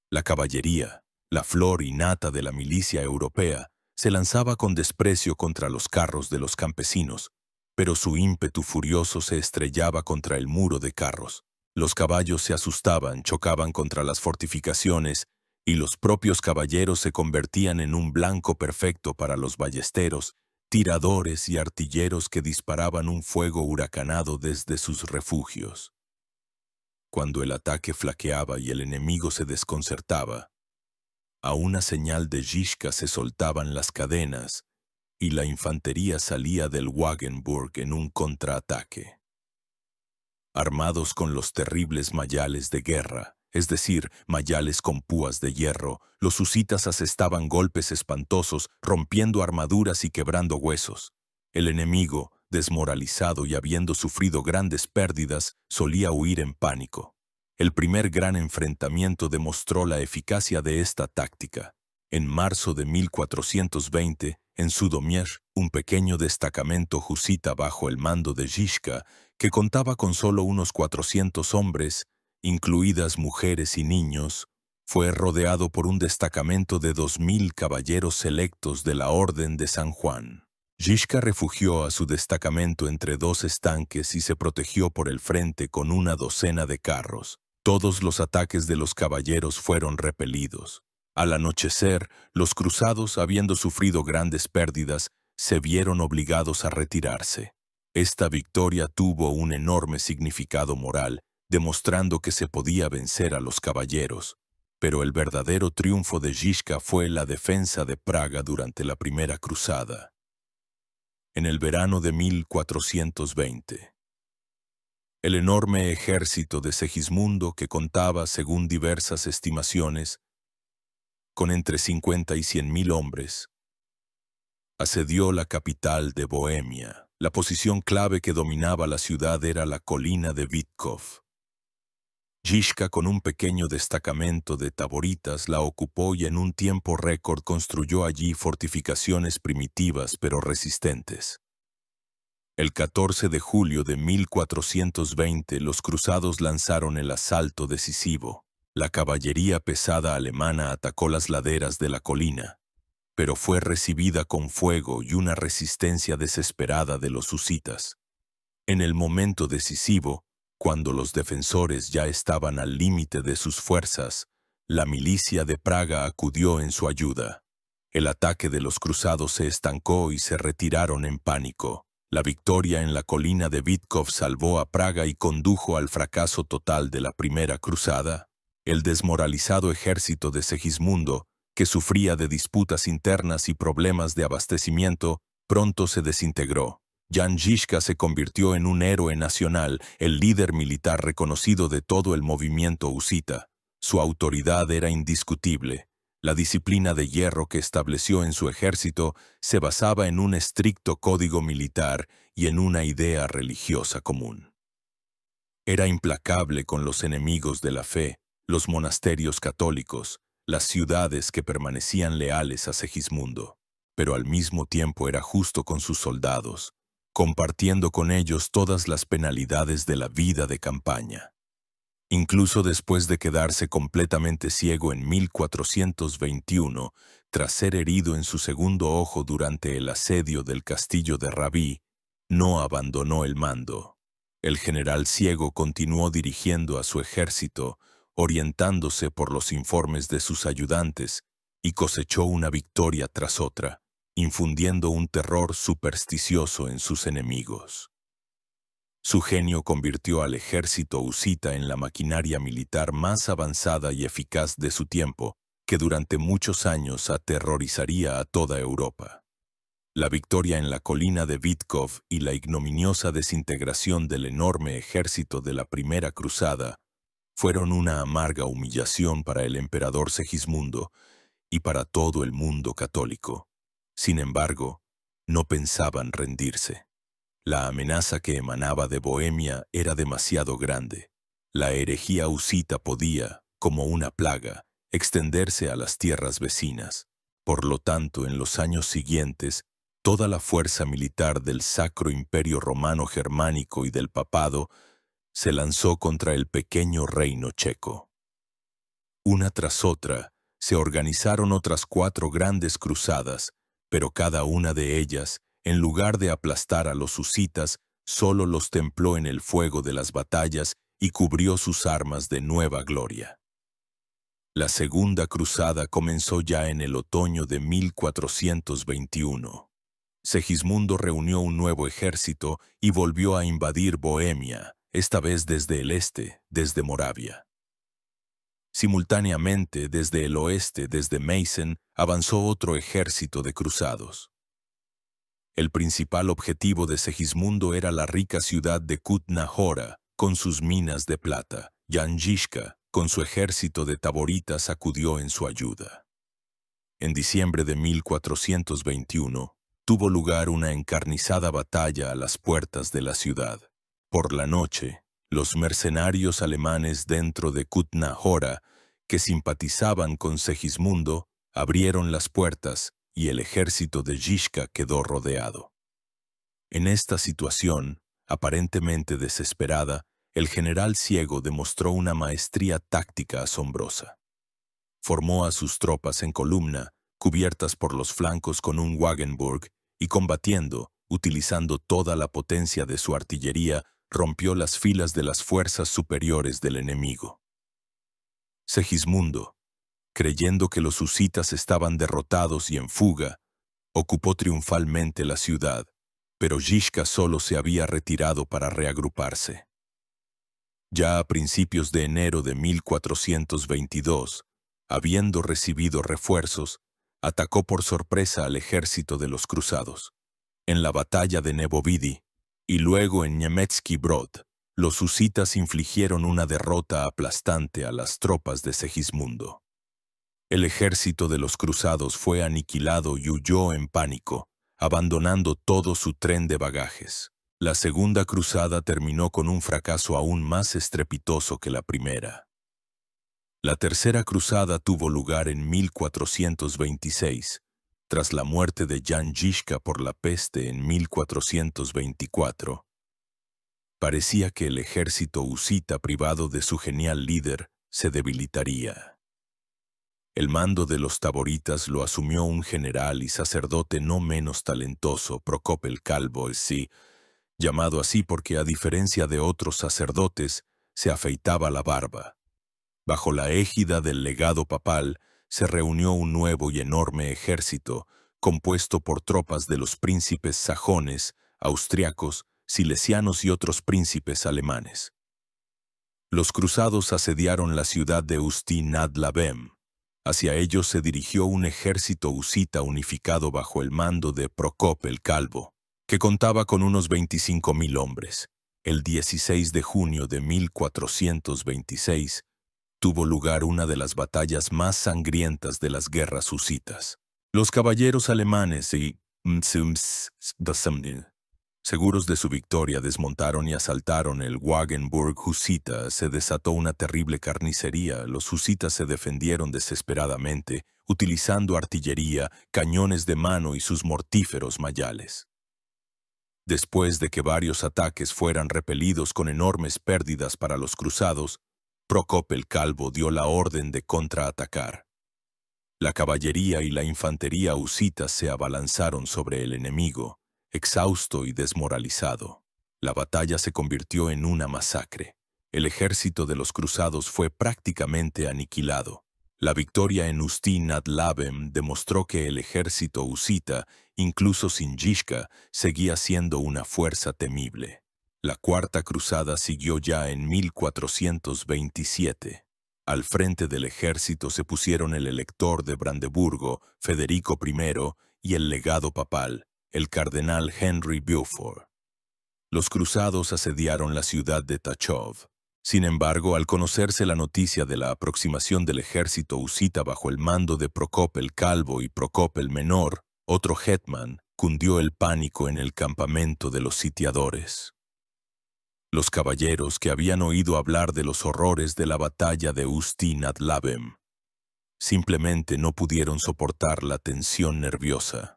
La caballería, la flor y nata de la milicia europea, se lanzaba con desprecio contra los carros de los campesinos, pero su ímpetu furioso se estrellaba contra el muro de carros. Los caballos se asustaban, chocaban contra las fortificaciones, y los propios caballeros se convertían en un blanco perfecto para los ballesteros, tiradores y artilleros que disparaban un fuego huracanado desde sus refugios. Cuando el ataque flaqueaba y el enemigo se desconcertaba, a una señal de Žižka se soltaban las cadenas y la infantería salía del Wagenburg en un contraataque. Armados con los terribles mayales de guerra, es decir, mayales con púas de hierro, los husitas asestaban golpes espantosos, rompiendo armaduras y quebrando huesos. El enemigo, desmoralizado y habiendo sufrido grandes pérdidas, solía huir en pánico. El primer gran enfrentamiento demostró la eficacia de esta táctica. En marzo de 1420, en Sudomierz, un pequeño destacamento husita bajo el mando de Žižka, que contaba con solo unos 400 hombres, incluidas mujeres y niños, fue rodeado por un destacamento de 2000 caballeros selectos de la Orden de San Juan. Žižka refugió a su destacamento entre dos estanques y se protegió por el frente con una docena de carros. Todos los ataques de los caballeros fueron repelidos. Al anochecer, los cruzados, habiendo sufrido grandes pérdidas, se vieron obligados a retirarse. Esta victoria tuvo un enorme significado moral, demostrando que se podía vencer a los caballeros. Pero el verdadero triunfo de Žižka fue la defensa de Praga durante la Primera Cruzada. En el verano de 1420, el enorme ejército de Segismundo, que contaba, según diversas estimaciones, con entre 50 y 100.000 hombres, asedió la capital de Bohemia. La posición clave que dominaba la ciudad era la colina de Vítkov. Žižka, con un pequeño destacamento de taboritas, la ocupó y en un tiempo récord construyó allí fortificaciones primitivas pero resistentes. El 14 de julio de 1420 los cruzados lanzaron el asalto decisivo. La caballería pesada alemana atacó las laderas de la colina, pero fue recibida con fuego y una resistencia desesperada de los husitas. En el momento decisivo, cuando los defensores ya estaban al límite de sus fuerzas, la milicia de Praga acudió en su ayuda. El ataque de los cruzados se estancó y se retiraron en pánico. La victoria en la colina de Vítkov salvó a Praga y condujo al fracaso total de la Primera Cruzada. El desmoralizado ejército de Segismundo, que sufría de disputas internas y problemas de abastecimiento, pronto se desintegró. Jan Žižka se convirtió en un héroe nacional, el líder militar reconocido de todo el movimiento husita. Su autoridad era indiscutible. La disciplina de hierro que estableció en su ejército se basaba en un estricto código militar y en una idea religiosa común. Era implacable con los enemigos de la fe, los monasterios católicos, las ciudades que permanecían leales a Segismundo, pero al mismo tiempo era justo con sus soldados, compartiendo con ellos todas las penalidades de la vida de campaña. Incluso después de quedarse completamente ciego en 1421, tras ser herido en su segundo ojo durante el asedio del castillo de Rabí, no abandonó el mando. El general ciego continuó dirigiendo a su ejército, orientándose por los informes de sus ayudantes, y cosechó una victoria tras otra, infundiendo un terror supersticioso en sus enemigos. Su genio convirtió al ejército husita en la maquinaria militar más avanzada y eficaz de su tiempo, que durante muchos años aterrorizaría a toda Europa. La victoria en la colina de Vítkov y la ignominiosa desintegración del enorme ejército de la Primera Cruzada fueron una amarga humillación para el emperador Segismundo y para todo el mundo católico. Sin embargo, no pensaban rendirse. La amenaza que emanaba de Bohemia era demasiado grande. La herejía husita podía, como una plaga, extenderse a las tierras vecinas. Por lo tanto, en los años siguientes, toda la fuerza militar del Sacro Imperio Romano Germánico y del Papado se lanzó contra el pequeño reino checo. Una tras otra, se organizaron otras 4 grandes cruzadas, pero cada una de ellas, en lugar de aplastar a los husitas, solo los templó en el fuego de las batallas y cubrió sus armas de nueva gloria. La Segunda Cruzada comenzó ya en el otoño de 1421. Segismundo reunió un nuevo ejército y volvió a invadir Bohemia, esta vez desde el este, desde Moravia. Simultáneamente, desde el oeste, desde Meissen, avanzó otro ejército de cruzados. El principal objetivo de Segismundo era la rica ciudad de Kutná-Hora, con sus minas de plata. Jan Žižka, con su ejército de taboritas, acudió en su ayuda. En diciembre de 1421, tuvo lugar una encarnizada batalla a las puertas de la ciudad. Por la noche, los mercenarios alemanes dentro de Kutná-Hora, que simpatizaban con Segismundo, abrieron las puertas y el ejército de Žižka quedó rodeado. En esta situación, aparentemente desesperada, el general ciego demostró una maestría táctica asombrosa. Formó a sus tropas en columna, cubiertas por los flancos con un Wagenburg, y combatiendo, utilizando toda la potencia de su artillería, rompió las filas de las fuerzas superiores del enemigo. Segismundo, creyendo que los husitas estaban derrotados y en fuga, ocupó triunfalmente la ciudad, pero Žižka solo se había retirado para reagruparse. Ya a principios de enero de 1422, habiendo recibido refuerzos, atacó por sorpresa al ejército de los cruzados. En la batalla de Nebovidi y luego en Německý Brod, los husitas infligieron una derrota aplastante a las tropas de Segismundo. El ejército de los cruzados fue aniquilado y huyó en pánico, abandonando todo su tren de bagajes. La Segunda Cruzada terminó con un fracaso aún más estrepitoso que la primera. La Tercera Cruzada tuvo lugar en 1426, tras la muerte de Jan Žižka por la peste en 1424. Parecía que el ejército husita, privado de su genial líder, se debilitaría. El mando de los taboritas lo asumió un general y sacerdote no menos talentoso, Procop el Calvo, llamado así porque, a diferencia de otros sacerdotes, se afeitaba la barba. Bajo la égida del legado papal, se reunió un nuevo y enorme ejército, compuesto por tropas de los príncipes sajones, austriacos, silesianos y otros príncipes alemanes. Los cruzados asediaron la ciudad de Ústí nad Labem. Hacia ellos se dirigió un ejército husita unificado bajo el mando de Procop el Calvo, que contaba con unos 25.000 hombres. El 16 de junio de 1426 tuvo lugar una de las batallas más sangrientas de las guerras husitas. Los caballeros alemanes seguros de su victoria, desmontaron y asaltaron el Wagenburg husita. Se desató una terrible carnicería. Los husitas se defendieron desesperadamente, utilizando artillería, cañones de mano y sus mortíferos mayales. Después de que varios ataques fueran repelidos con enormes pérdidas para los cruzados, Procop el Calvo dio la orden de contraatacar. La caballería y la infantería husita se abalanzaron sobre el enemigo, exhausto y desmoralizado. La batalla se convirtió en una masacre. El ejército de los cruzados fue prácticamente aniquilado. La victoria en Ústí nad Labem demostró que el ejército husita, incluso sin Žižka, seguía siendo una fuerza temible. La Cuarta Cruzada siguió ya en 1427. Al frente del ejército se pusieron el elector de Brandeburgo, Federico I, y el legado papal, el cardenal Henry Beaufort. Los cruzados asediaron la ciudad de Tachov. Sin embargo, al conocerse la noticia de la aproximación del ejército husita bajo el mando de Procop el Calvo y Procop el Menor, otro hetman, cundió el pánico en el campamento de los sitiadores. Los caballeros, que habían oído hablar de los horrores de la batalla de Ústí nad Labem, Simplemente no pudieron soportar la tensión nerviosa.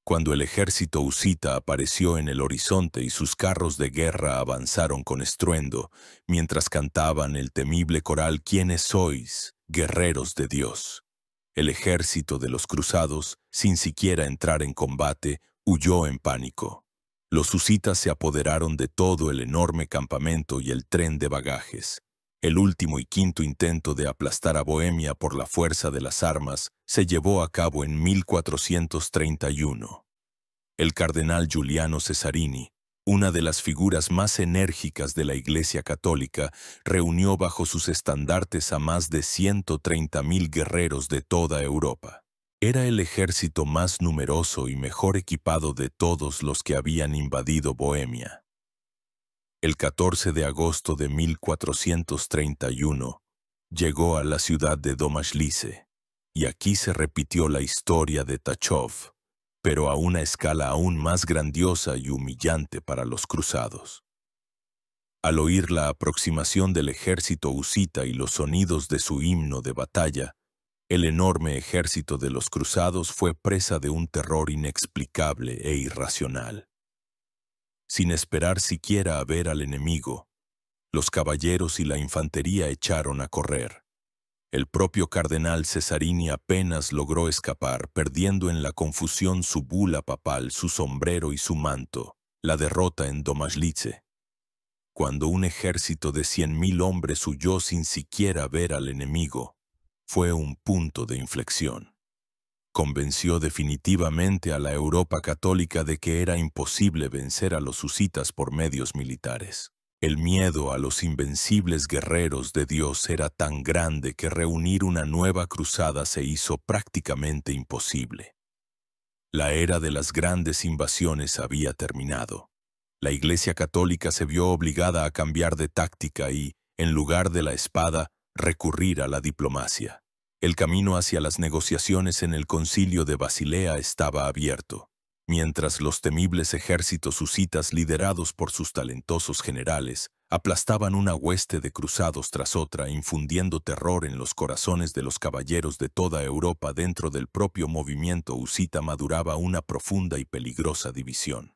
Cuando el ejército husita apareció en el horizonte y sus carros de guerra avanzaron con estruendo, mientras cantaban el temible coral «¿Quiénes sois? Guerreros de Dios». El ejército de los cruzados, sin siquiera entrar en combate, huyó en pánico. Los husitas se apoderaron de todo el enorme campamento y el tren de bagajes. El último y quinto intento de aplastar a Bohemia por la fuerza de las armas se llevó a cabo en 1431. El cardenal Giuliano Cesarini, una de las figuras más enérgicas de la Iglesia Católica, reunió bajo sus estandartes a más de 130.000 guerreros de toda Europa. Era el ejército más numeroso y mejor equipado de todos los que habían invadido Bohemia. El 14 de agosto de 1431 llegó a la ciudad de Domažlice, y aquí se repitió la historia de Tachov, pero a una escala aún más grandiosa y humillante para los cruzados. Al oír la aproximación del ejército husita y los sonidos de su himno de batalla, el enorme ejército de los cruzados fue presa de un terror inexplicable e irracional. Sin esperar siquiera a ver al enemigo, los caballeros y la infantería echaron a correr. El propio cardenal Cesarini apenas logró escapar, perdiendo en la confusión su bula papal, su sombrero y su manto, la derrota en Domažlice. Cuando un ejército de 100.000 hombres huyó sin siquiera ver al enemigo, fue un punto de inflexión. Convenció definitivamente a la Europa católica de que era imposible vencer a los husitas por medios militares. El miedo a los invencibles guerreros de Dios era tan grande que reunir una nueva cruzada se hizo prácticamente imposible. La era de las grandes invasiones había terminado. La Iglesia Católica se vio obligada a cambiar de táctica y, en lugar de la espada, recurrir a la diplomacia. El camino hacia las negociaciones en el Concilio de Basilea estaba abierto, mientras los temibles ejércitos husitas liderados por sus talentosos generales aplastaban una hueste de cruzados tras otra, infundiendo terror en los corazones de los caballeros de toda Europa. Dentro del propio movimiento husita maduraba una profunda y peligrosa división.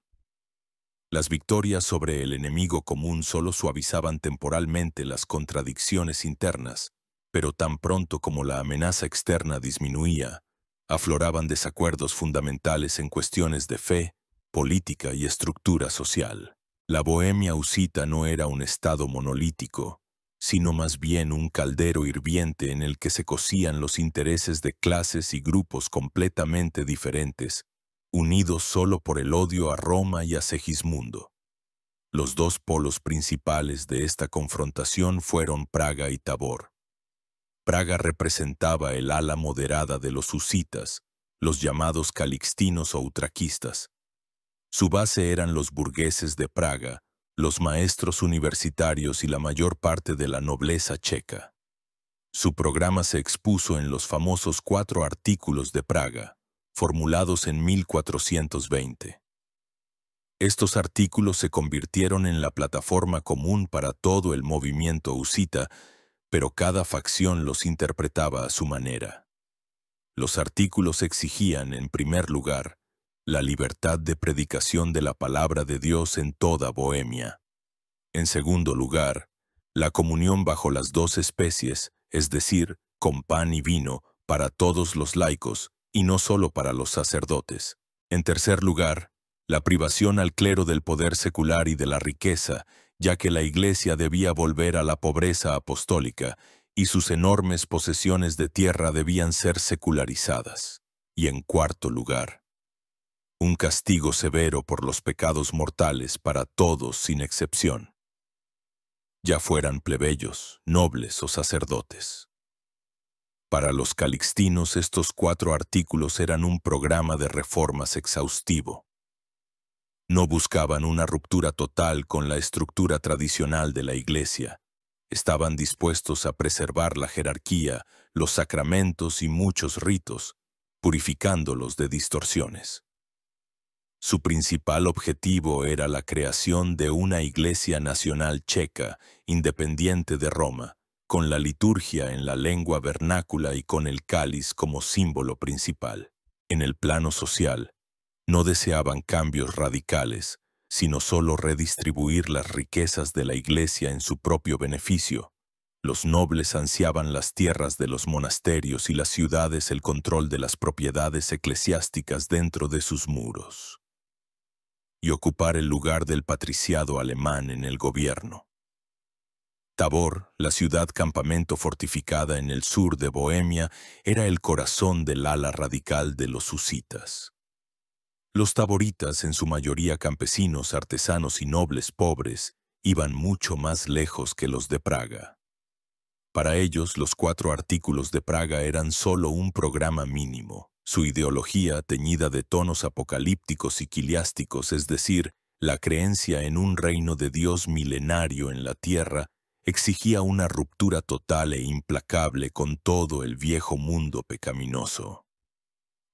Las victorias sobre el enemigo común solo suavizaban temporalmente las contradicciones internas, pero tan pronto como la amenaza externa disminuía, afloraban desacuerdos fundamentales en cuestiones de fe, política y estructura social. La Bohemia husita no era un estado monolítico, sino más bien un caldero hirviente en el que se cocían los intereses de clases y grupos completamente diferentes, unidos solo por el odio a Roma y a Segismundo. Los dos polos principales de esta confrontación fueron Praga y Tabor. Praga representaba el ala moderada de los husitas, los llamados calixtinos o utraquistas. Su base eran los burgueses de Praga, los maestros universitarios y la mayor parte de la nobleza checa. Su programa se expuso en los famosos 4 artículos de Praga, formulados en 1420. Estos artículos se convirtieron en la plataforma común para todo el movimiento husita, pero cada facción los interpretaba a su manera. Los artículos exigían, en primer lugar, la libertad de predicación de la palabra de Dios en toda Bohemia. En segundo lugar, la comunión bajo las 2 especies, es decir, con pan y vino, para todos los laicos, y no solo para los sacerdotes. En tercer lugar, la privación al clero del poder secular y de la riqueza, ya que la Iglesia debía volver a la pobreza apostólica y sus enormes posesiones de tierra debían ser secularizadas. Y en cuarto lugar, un castigo severo por los pecados mortales para todos sin excepción, ya fueran plebeyos, nobles o sacerdotes. Para los calixtinos estos 4 artículos eran un programa de reformas exhaustivo. No buscaban una ruptura total con la estructura tradicional de la Iglesia. Estaban dispuestos a preservar la jerarquía, los sacramentos y muchos ritos, purificándolos de distorsiones. Su principal objetivo era la creación de una Iglesia nacional checa, independiente de Roma, con la liturgia en la lengua vernácula y con el cáliz como símbolo principal. En el plano social, no deseaban cambios radicales, sino solo redistribuir las riquezas de la Iglesia en su propio beneficio. Los nobles ansiaban las tierras de los monasterios y las ciudades el control de las propiedades eclesiásticas dentro de sus muros, y ocupar el lugar del patriciado alemán en el gobierno. Tabor, la ciudad campamento fortificada en el sur de Bohemia, era el corazón del ala radical de los husitas. Los taboritas, en su mayoría campesinos, artesanos y nobles pobres, iban mucho más lejos que los de Praga. Para ellos, los 4 artículos de Praga eran solo un programa mínimo. Su ideología, teñida de tonos apocalípticos y quiliásticos, es decir, la creencia en un reino de Dios milenario en la tierra, exigía una ruptura total e implacable con todo el viejo mundo pecaminoso.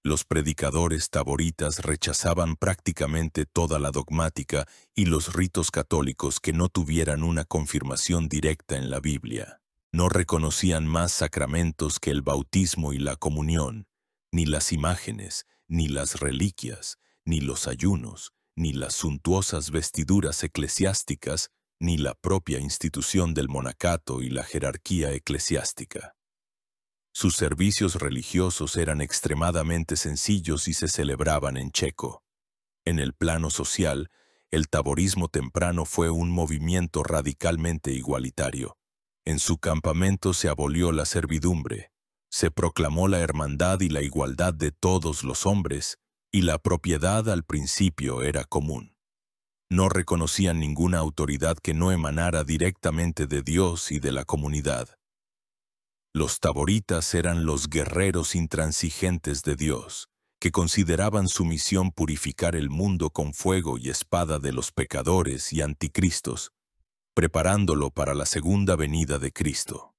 Los predicadores taboritas rechazaban prácticamente toda la dogmática y los ritos católicos que no tuvieran una confirmación directa en la Biblia. No reconocían más sacramentos que el bautismo y la comunión, ni las imágenes, ni las reliquias, ni los ayunos, ni las suntuosas vestiduras eclesiásticas, ni la propia institución del monacato y la jerarquía eclesiástica. Sus servicios religiosos eran extremadamente sencillos y se celebraban en checo. En el plano social, el taborismo temprano fue un movimiento radicalmente igualitario. En su campamento se abolió la servidumbre, se proclamó la hermandad y la igualdad de todos los hombres, y la propiedad al principio era común. No reconocían ninguna autoridad que no emanara directamente de Dios y de la comunidad. Los taboritas eran los guerreros intransigentes de Dios, que consideraban su misión purificar el mundo con fuego y espada de los pecadores y anticristos, preparándolo para la segunda venida de Cristo.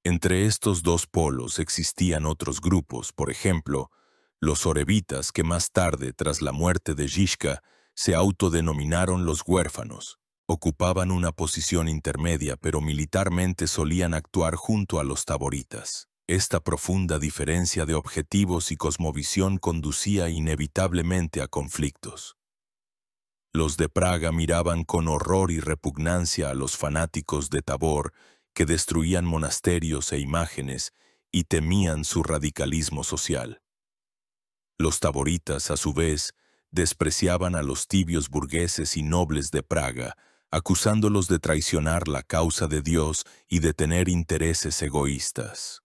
Entre estos 2 polos existían otros grupos, por ejemplo, los orevitas que más tarde, tras la muerte de Žižka, se autodenominaron los huérfanos. Ocupaban una posición intermedia, pero militarmente solían actuar junto a los taboritas. Esta profunda diferencia de objetivos y cosmovisión conducía inevitablemente a conflictos. Los de Praga miraban con horror y repugnancia a los fanáticos de Tabor, que destruían monasterios e imágenes y temían su radicalismo social. Los taboritas, a su vez, despreciaban a los tibios burgueses y nobles de Praga, acusándolos de traicionar la causa de Dios y de tener intereses egoístas.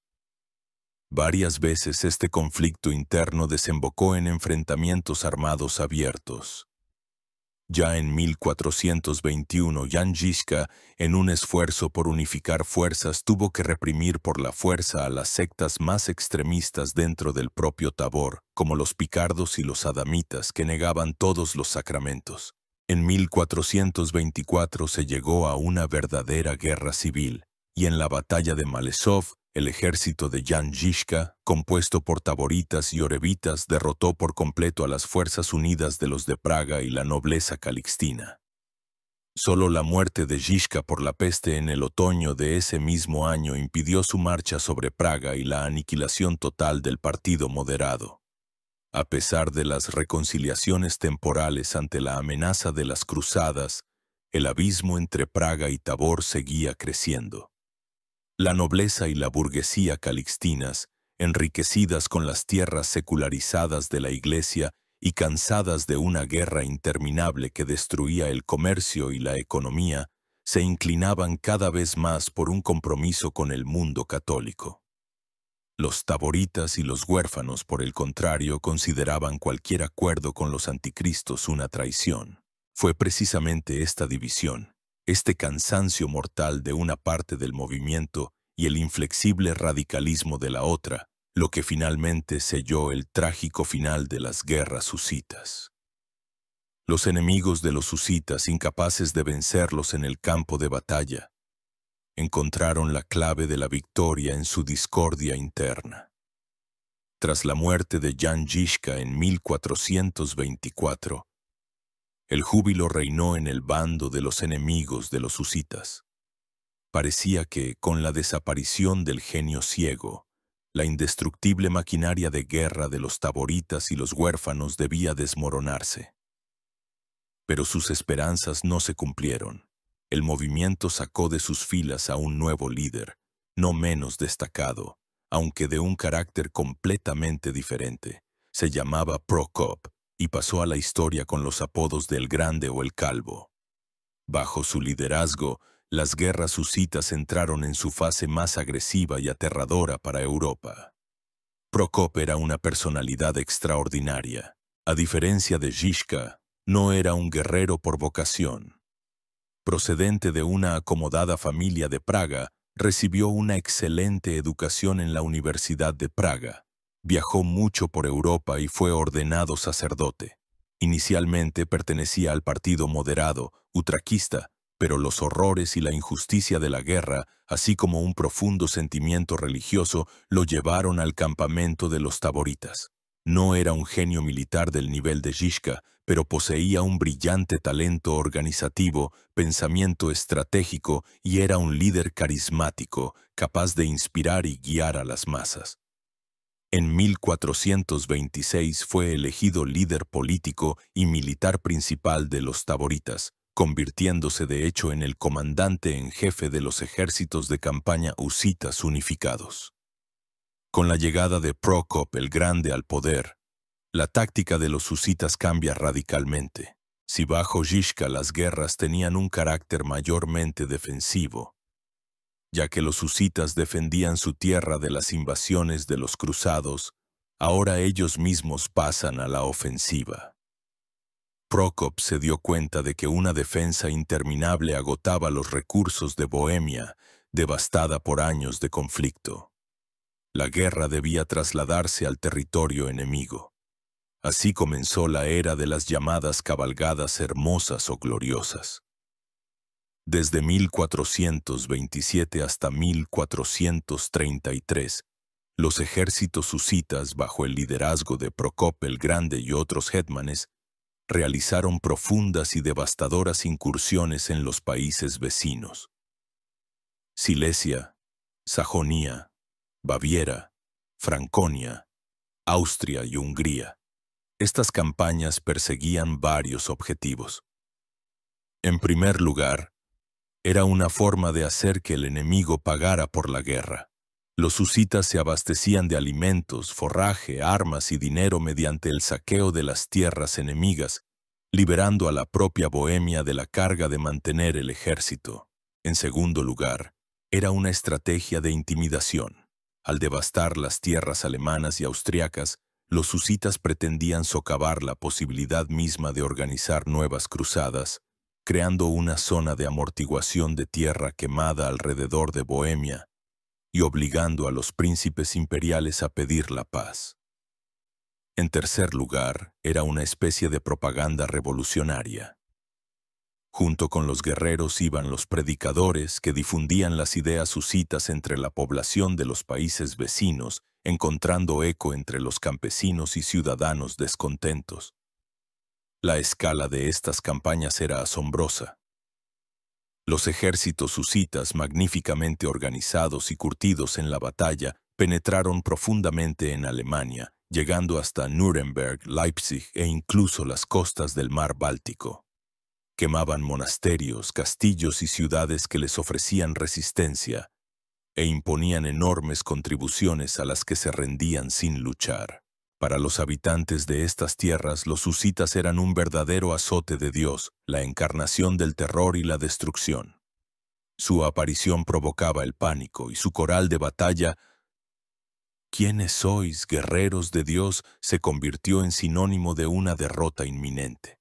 Varias veces este conflicto interno desembocó en enfrentamientos armados abiertos. Ya en 1421, Jan Žižka, en un esfuerzo por unificar fuerzas, tuvo que reprimir por la fuerza a las sectas más extremistas dentro del propio Tabor, como los picardos y los adamitas, que negaban todos los sacramentos. En 1424 se llegó a una verdadera guerra civil, y en la batalla de Malešov, el ejército de Jan Žižka, compuesto por taboritas y orevitas, derrotó por completo a las fuerzas unidas de los de Praga y la nobleza calixtina. Solo la muerte de Žižka por la peste en el otoño de ese mismo año impidió su marcha sobre Praga y la aniquilación total del partido moderado. A pesar de las reconciliaciones temporales ante la amenaza de las cruzadas, el abismo entre Praga y Tabor seguía creciendo. La nobleza y la burguesía calixtinas, enriquecidas con las tierras secularizadas de la Iglesia y cansadas de una guerra interminable que destruía el comercio y la economía, se inclinaban cada vez más por un compromiso con el mundo católico. Los taboritas y los huérfanos, por el contrario, consideraban cualquier acuerdo con los anticristos una traición. Fue precisamente esta división, este cansancio mortal de una parte del movimiento y el inflexible radicalismo de la otra, lo que finalmente selló el trágico final de las guerras husitas. Los enemigos de los husitas, incapaces de vencerlos en el campo de batalla, encontraron la clave de la victoria en su discordia interna. Tras la muerte de Jan Žižka en 1424, el júbilo reinó en el bando de los enemigos de los husitas. Parecía que, con la desaparición del genio ciego, la indestructible maquinaria de guerra de los taboritas y los huérfanos debía desmoronarse. Pero sus esperanzas no se cumplieron. El movimiento sacó de sus filas a un nuevo líder, no menos destacado, aunque de un carácter completamente diferente. Se llamaba Prokop y pasó a la historia con los apodos del Grande o el Calvo. Bajo su liderazgo, las guerras husitas entraron en su fase más agresiva y aterradora para Europa. Prokop era una personalidad extraordinaria. A diferencia de Žižka, no era un guerrero por vocación. Procedente de una acomodada familia de Praga, recibió una excelente educación en la Universidad de Praga. Viajó mucho por Europa y fue ordenado sacerdote. Inicialmente pertenecía al partido moderado, utraquista, pero los horrores y la injusticia de la guerra, así como un profundo sentimiento religioso, lo llevaron al campamento de los taboritas. No era un genio militar del nivel de Žižka, pero poseía un brillante talento organizativo, pensamiento estratégico y era un líder carismático, capaz de inspirar y guiar a las masas. En 1426 fue elegido líder político y militar principal de los taboritas, convirtiéndose de hecho en el comandante en jefe de los ejércitos de campaña husitas unificados. Con la llegada de Prokop el Grande al poder, la táctica de los husitas cambia radicalmente. Si bajo Žižka las guerras tenían un carácter mayormente defensivo, ya que los husitas defendían su tierra de las invasiones de los cruzados, ahora ellos mismos pasan a la ofensiva. Prokop se dio cuenta de que una defensa interminable agotaba los recursos de Bohemia, devastada por años de conflicto. La guerra debía trasladarse al territorio enemigo. Así comenzó la era de las llamadas cabalgadas hermosas o gloriosas. Desde 1427 hasta 1433, los ejércitos husitas, bajo el liderazgo de Prokop el Grande y otros hetmanes, realizaron profundas y devastadoras incursiones en los países vecinos. Silesia, Sajonia, Baviera, Franconia, Austria y Hungría. Estas campañas perseguían varios objetivos. En primer lugar, era una forma de hacer que el enemigo pagara por la guerra. Los husitas se abastecían de alimentos, forraje, armas y dinero mediante el saqueo de las tierras enemigas, liberando a la propia Bohemia de la carga de mantener el ejército. En segundo lugar, era una estrategia de intimidación. Al devastar las tierras alemanas y austriacas, los husitas pretendían socavar la posibilidad misma de organizar nuevas cruzadas, creando una zona de amortiguación de tierra quemada alrededor de Bohemia y obligando a los príncipes imperiales a pedir la paz. En tercer lugar, era una especie de propaganda revolucionaria. Junto con los guerreros iban los predicadores que difundían las ideas husitas entre la población de los países vecinos, encontrando eco entre los campesinos y ciudadanos descontentos. La escala de estas campañas era asombrosa. Los ejércitos husitas, magníficamente organizados y curtidos en la batalla, penetraron profundamente en Alemania, llegando hasta Nuremberg, Leipzig e incluso las costas del mar Báltico. Quemaban monasterios, castillos y ciudades que les ofrecían resistencia e imponían enormes contribuciones a las que se rendían sin luchar. Para los habitantes de estas tierras, los husitas eran un verdadero azote de Dios, la encarnación del terror y la destrucción. Su aparición provocaba el pánico y su coral de batalla, ¿quiénes sois, guerreros de Dios?, se convirtió en sinónimo de una derrota inminente.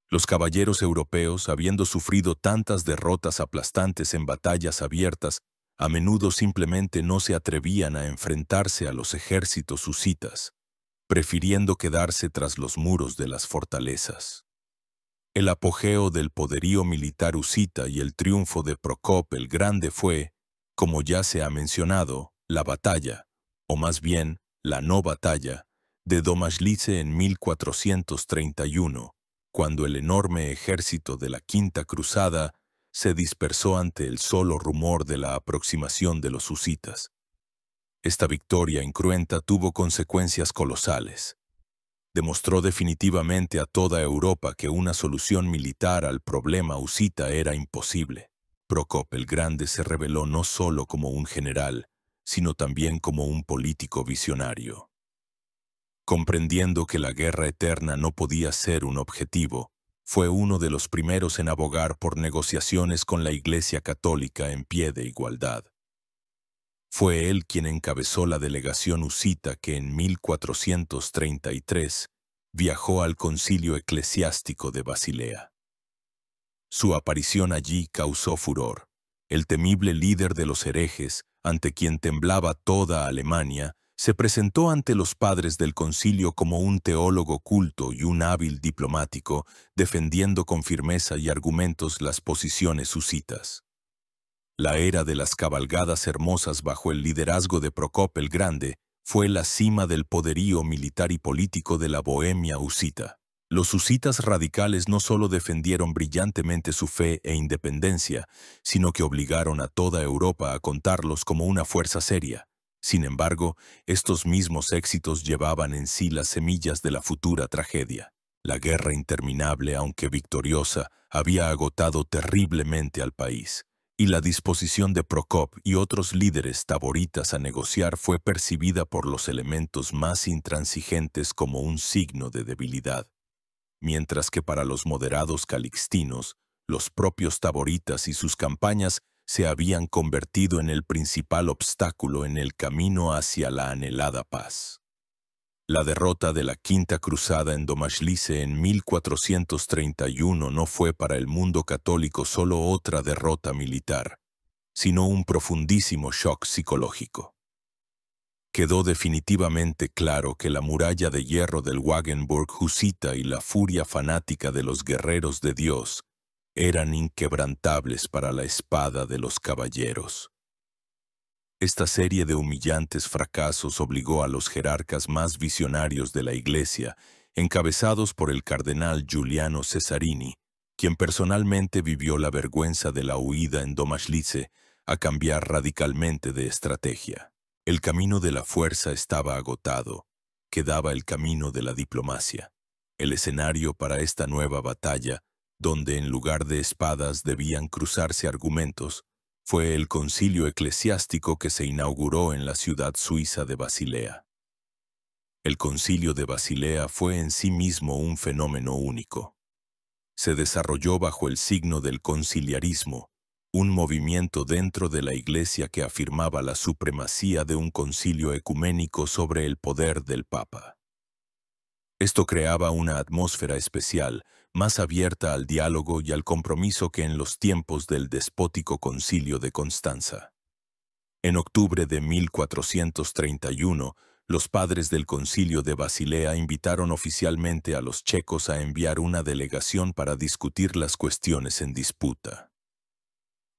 Los caballeros europeos, habiendo sufrido tantas derrotas aplastantes en batallas abiertas, a menudo simplemente no se atrevían a enfrentarse a los ejércitos husitas, prefiriendo quedarse tras los muros de las fortalezas. El apogeo del poderío militar husita y el triunfo de Prokop el Grande fue, como ya se ha mencionado, la batalla, o más bien, la no batalla, de Domažlice en 1431, cuando el enorme ejército de la Quinta Cruzada se dispersó ante el solo rumor de la aproximación de los husitas. Esta victoria incruenta tuvo consecuencias colosales. Demostró definitivamente a toda Europa que una solución militar al problema husita era imposible. Procop el Grande se reveló no solo como un general, sino también como un político visionario. Comprendiendo que la guerra eterna no podía ser un objetivo, fue uno de los primeros en abogar por negociaciones con la Iglesia Católica en pie de igualdad. Fue él quien encabezó la delegación husita que en 1433 viajó al concilio eclesiástico de Basilea. Su aparición allí causó furor. El temible líder de los herejes, ante quien temblaba toda Alemania, se presentó ante los padres del concilio como un teólogo culto y un hábil diplomático, defendiendo con firmeza y argumentos las posiciones husitas. La era de las cabalgadas hermosas bajo el liderazgo de Procop el Grande fue la cima del poderío militar y político de la Bohemia husita. Los husitas radicales no solo defendieron brillantemente su fe e independencia, sino que obligaron a toda Europa a contarlos como una fuerza seria. Sin embargo, estos mismos éxitos llevaban en sí las semillas de la futura tragedia. La guerra interminable, aunque victoriosa, había agotado terriblemente al país, y la disposición de Procop y otros líderes taboritas a negociar fue percibida por los elementos más intransigentes como un signo de debilidad. Mientras que para los moderados calixtinos, los propios taboritas y sus campañas se habían convertido en el principal obstáculo en el camino hacia la anhelada paz. La derrota de la Quinta Cruzada en Domažlice en 1431 no fue para el mundo católico solo otra derrota militar, sino un profundísimo shock psicológico. Quedó definitivamente claro que la muralla de hierro del Wagenburg husita y la furia fanática de los guerreros de Dios eran inquebrantables para la espada de los caballeros. Esta serie de humillantes fracasos obligó a los jerarcas más visionarios de la Iglesia, encabezados por el cardenal Giuliano Cesarini, quien personalmente vivió la vergüenza de la huida en Domažlice, a cambiar radicalmente de estrategia. El camino de la fuerza estaba agotado, quedaba el camino de la diplomacia. El escenario para esta nueva batalla, donde en lugar de espadas debían cruzarse argumentos, fue el concilio eclesiástico que se inauguró en la ciudad suiza de Basilea. El concilio de Basilea fue en sí mismo un fenómeno único. Se desarrolló bajo el signo del conciliarismo, un movimiento dentro de la Iglesia que afirmaba la supremacía de un concilio ecuménico sobre el poder del Papa. Esto creaba una atmósfera especial, más abierta al diálogo y al compromiso que en los tiempos del despótico concilio de Constanza. En octubre de 1431, los padres del concilio de Basilea invitaron oficialmente a los checos a enviar una delegación para discutir las cuestiones en disputa.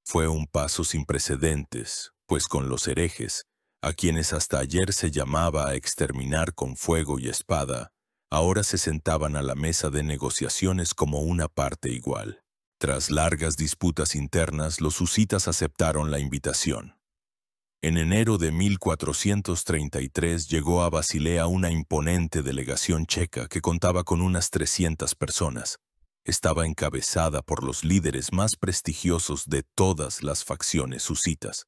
Fue un paso sin precedentes, pues con los herejes, a quienes hasta ayer se llamaba a exterminar con fuego y espada, ahora se sentaban a la mesa de negociaciones como una parte igual. Tras largas disputas internas, los husitas aceptaron la invitación. En enero de 1433 llegó a Basilea una imponente delegación checa que contaba con unas 300 personas. Estaba encabezada por los líderes más prestigiosos de todas las facciones husitas.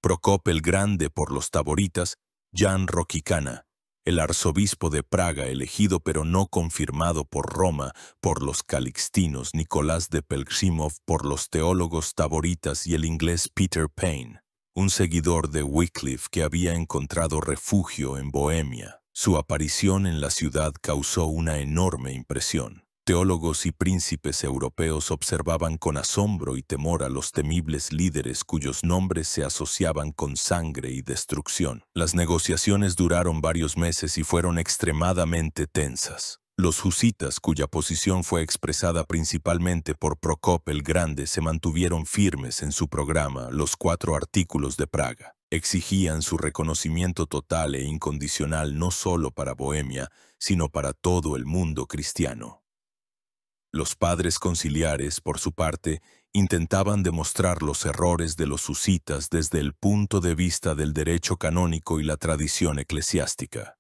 Procop el Grande por los taboritas, Jan Rokycana, el arzobispo de Praga elegido pero no confirmado por Roma por los calixtinos, Nicolás de Pelhřimov por los teólogos taboritas y el inglés Peter Payne, un seguidor de Wycliffe que había encontrado refugio en Bohemia. Su aparición en la ciudad causó una enorme impresión. Teólogos y príncipes europeos observaban con asombro y temor a los temibles líderes cuyos nombres se asociaban con sangre y destrucción. Las negociaciones duraron varios meses y fueron extremadamente tensas. Los husitas, cuya posición fue expresada principalmente por Procop el Grande, se mantuvieron firmes en su programa, los 4 artículos de Praga. Exigían su reconocimiento total e incondicional no solo para Bohemia, sino para todo el mundo cristiano. Los padres conciliares, por su parte, intentaban demostrar los errores de los husitas desde el punto de vista del derecho canónico y la tradición eclesiástica.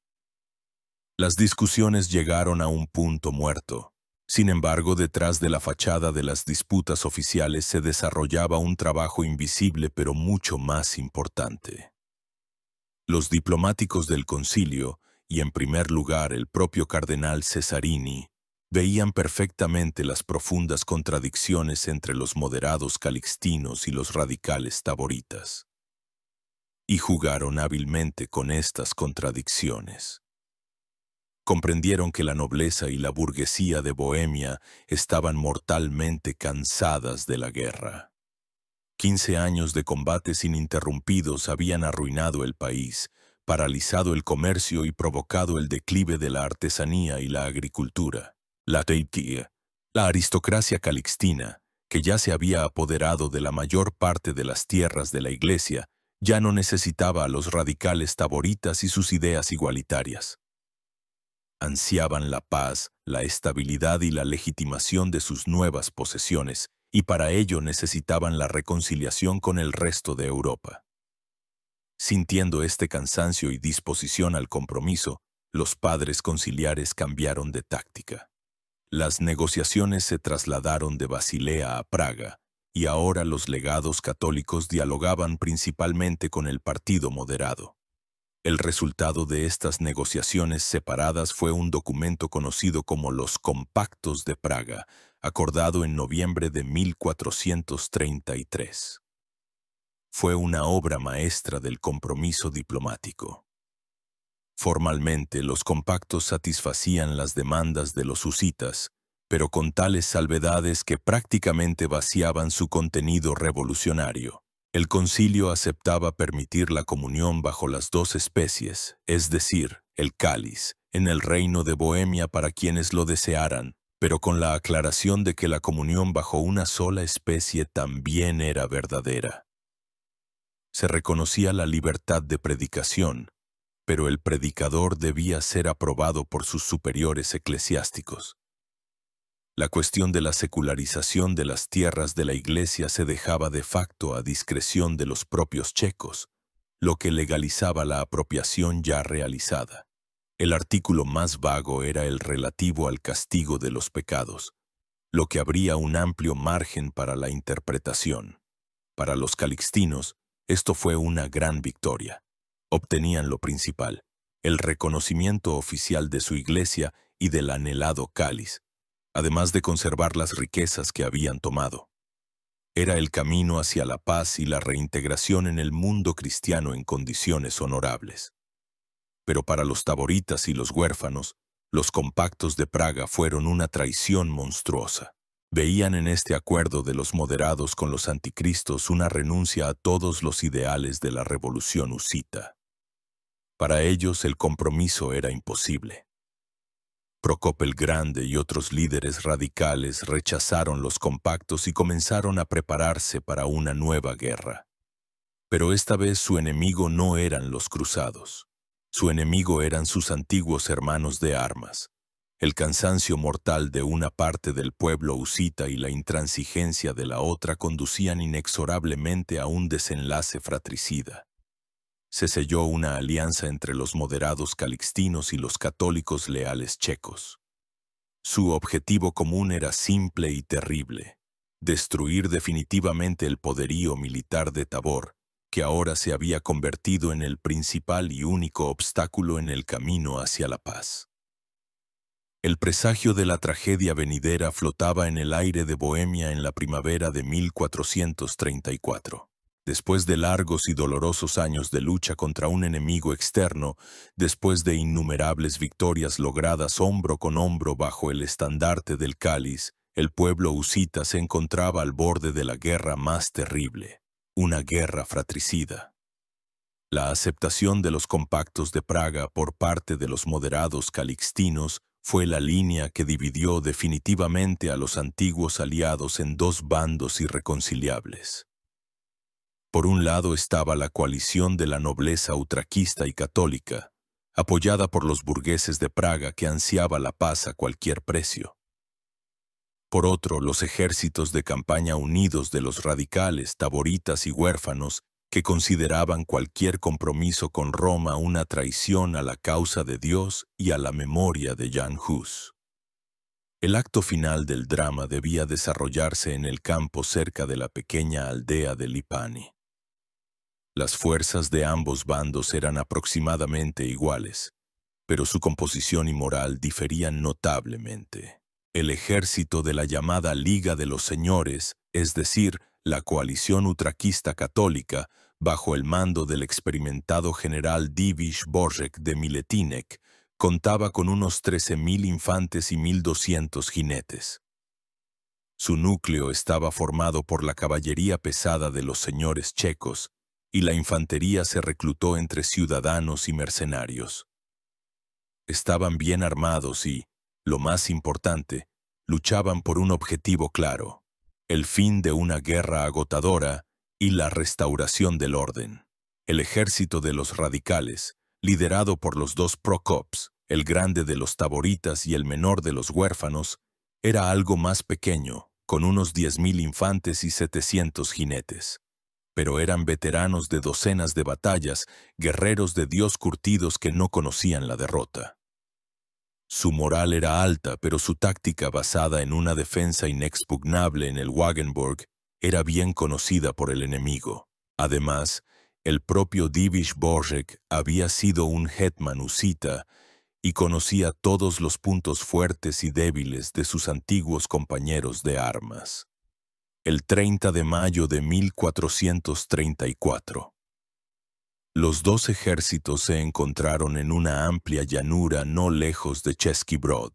Las discusiones llegaron a un punto muerto. Sin embargo, detrás de la fachada de las disputas oficiales se desarrollaba un trabajo invisible pero mucho más importante. Los diplomáticos del concilio, y en primer lugar el propio cardenal Cesarini, veían perfectamente las profundas contradicciones entre los moderados calixtinos y los radicales taboritas. Y jugaron hábilmente con estas contradicciones. Comprendieron que la nobleza y la burguesía de Bohemia estaban mortalmente cansadas de la guerra. 15 años de combates ininterrumpidos habían arruinado el país, paralizado el comercio y provocado el declive de la artesanía y la agricultura. La aristocracia calixtina, que ya se había apoderado de la mayor parte de las tierras de la Iglesia, ya no necesitaba a los radicales taboritas y sus ideas igualitarias. Ansiaban la paz, la estabilidad y la legitimación de sus nuevas posesiones, y para ello necesitaban la reconciliación con el resto de Europa. Sintiendo este cansancio y disposición al compromiso, los padres conciliares cambiaron de táctica. Las negociaciones se trasladaron de Basilea a Praga, y ahora los legados católicos dialogaban principalmente con el partido moderado. El resultado de estas negociaciones separadas fue un documento conocido como los Compactos de Praga, acordado en noviembre de 1433. Fue una obra maestra del compromiso diplomático. Formalmente, los compactos satisfacían las demandas de los husitas, pero con tales salvedades que prácticamente vaciaban su contenido revolucionario. El concilio aceptaba permitir la comunión bajo las dos especies, es decir, el cáliz, en el reino de Bohemia para quienes lo desearan, pero con la aclaración de que la comunión bajo una sola especie también era verdadera. Se reconocía la libertad de predicación, pero el predicador debía ser aprobado por sus superiores eclesiásticos. La cuestión de la secularización de las tierras de la Iglesia se dejaba de facto a discreción de los propios checos, lo que legalizaba la apropiación ya realizada. El artículo más vago era el relativo al castigo de los pecados, lo que abría un amplio margen para la interpretación. Para los calixtinos, esto fue una gran victoria. Obtenían lo principal, el reconocimiento oficial de su iglesia y del anhelado cáliz, además de conservar las riquezas que habían tomado. Era el camino hacia la paz y la reintegración en el mundo cristiano en condiciones honorables. Pero para los taboritas y los huérfanos, los compactos de Praga fueron una traición monstruosa. Veían en este acuerdo de los moderados con los anticristos una renuncia a todos los ideales de la revolución husita. Para ellos el compromiso era imposible. Procop el Grande y otros líderes radicales rechazaron los compactos y comenzaron a prepararse para una nueva guerra. Pero esta vez su enemigo no eran los cruzados. Su enemigo eran sus antiguos hermanos de armas. El cansancio mortal de una parte del pueblo husita y la intransigencia de la otra conducían inexorablemente a un desenlace fratricida. Se selló una alianza entre los moderados calixtinos y los católicos leales checos. Su objetivo común era simple y terrible: destruir definitivamente el poderío militar de Tabor, que ahora se había convertido en el principal y único obstáculo en el camino hacia la paz. El presagio de la tragedia venidera flotaba en el aire de Bohemia en la primavera de 1434. Después de largos y dolorosos años de lucha contra un enemigo externo, después de innumerables victorias logradas hombro con hombro bajo el estandarte del cáliz, el pueblo husita se encontraba al borde de la guerra más terrible, una guerra fratricida. La aceptación de los compactos de Praga por parte de los moderados calixtinos fue la línea que dividió definitivamente a los antiguos aliados en dos bandos irreconciliables. Por un lado estaba la coalición de la nobleza utraquista y católica, apoyada por los burgueses de Praga que ansiaba la paz a cualquier precio. Por otro, los ejércitos de campaña unidos de los radicales, taboritas y huérfanos, que consideraban cualquier compromiso con Roma una traición a la causa de Dios y a la memoria de Jan Hus. El acto final del drama debía desarrollarse en el campo cerca de la pequeña aldea de Lipani. Las fuerzas de ambos bandos eran aproximadamente iguales, pero su composición y moral diferían notablemente. El ejército de la llamada Liga de los Señores, es decir, la coalición utraquista católica, bajo el mando del experimentado general Divish Borek de Miletinek, contaba con unos 13.000 infantes y 1.200 jinetes. Su núcleo estaba formado por la caballería pesada de los señores checos, y la infantería se reclutó entre ciudadanos y mercenarios. Estaban bien armados y, lo más importante, luchaban por un objetivo claro: el fin de una guerra agotadora y la restauración del orden. El ejército de los radicales, liderado por los dos Prokops, el grande de los taboritas y el menor de los huérfanos, era algo más pequeño, con unos 10.000 infantes y 700 jinetes. Pero eran veteranos de docenas de batallas, guerreros de Dios curtidos que no conocían la derrota. Su moral era alta, pero su táctica basada en una defensa inexpugnable en el Wagenburg era bien conocida por el enemigo. Además, el propio Divish Borek había sido un hetman husita y conocía todos los puntos fuertes y débiles de sus antiguos compañeros de armas. El 30 de mayo de 1434. Los dos ejércitos se encontraron en una amplia llanura no lejos de Chesky Brod.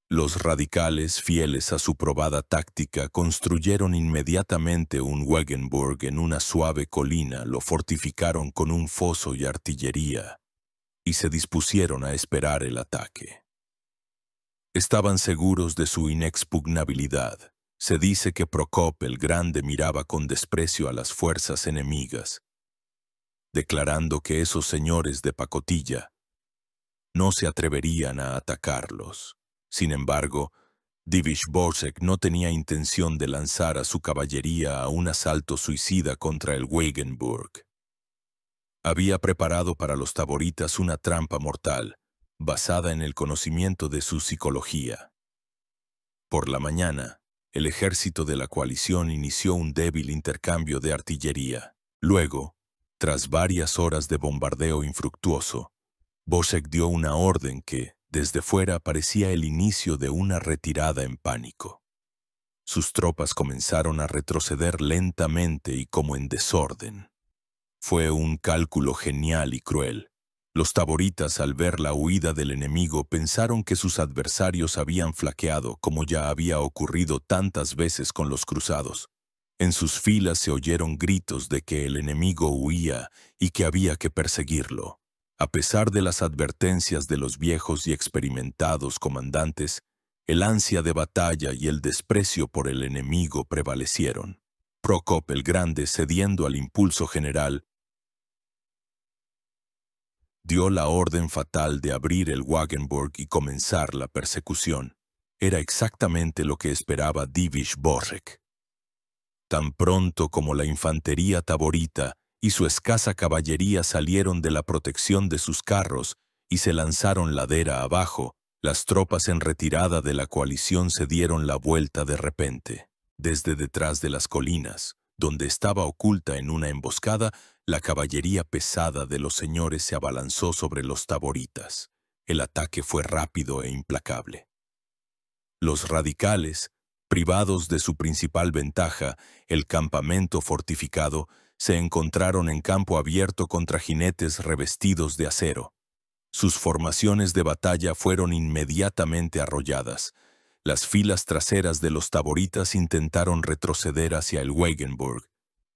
Los radicales, fieles a su probada táctica, construyeron inmediatamente un Wagenburg en una suave colina, lo fortificaron con un foso y artillería, y se dispusieron a esperar el ataque. Estaban seguros de su inexpugnabilidad. Se dice que Prokop el Grande miraba con desprecio a las fuerzas enemigas, declarando que esos señores de pacotilla no se atreverían a atacarlos. Sin embargo, Divish Borek no tenía intención de lanzar a su caballería a un asalto suicida contra el Wagenburg. Había preparado para los taboritas una trampa mortal, basada en el conocimiento de su psicología. Por la mañana, el ejército de la coalición inició un débil intercambio de artillería. Luego, tras varias horas de bombardeo infructuoso, Borek dio una orden que, desde fuera, parecía el inicio de una retirada en pánico. Sus tropas comenzaron a retroceder lentamente y como en desorden. Fue un cálculo genial y cruel. Los taboritas, al ver la huida del enemigo, pensaron que sus adversarios habían flaqueado, como ya había ocurrido tantas veces con los cruzados. En sus filas se oyeron gritos de que el enemigo huía y que había que perseguirlo. A pesar de las advertencias de los viejos y experimentados comandantes, el ansia de batalla y el desprecio por el enemigo prevalecieron. Prokop el Grande, cediendo al impulso general, dio la orden fatal de abrir el Wagenburg y comenzar la persecución. Era exactamente lo que esperaba Divish Borek. Tan pronto como la infantería taborita y su escasa caballería salieron de la protección de sus carros y se lanzaron ladera abajo, las tropas en retirada de la coalición se dieron la vuelta de repente. Desde detrás de las colinas, donde estaba oculta en una emboscada, la caballería pesada de los señores se abalanzó sobre los taboritas. El ataque fue rápido e implacable. Los radicales, privados de su principal ventaja, el campamento fortificado, se encontraron en campo abierto contra jinetes revestidos de acero. Sus formaciones de batalla fueron inmediatamente arrolladas. Las filas traseras de los taboritas intentaron retroceder hacia el Wagenburg,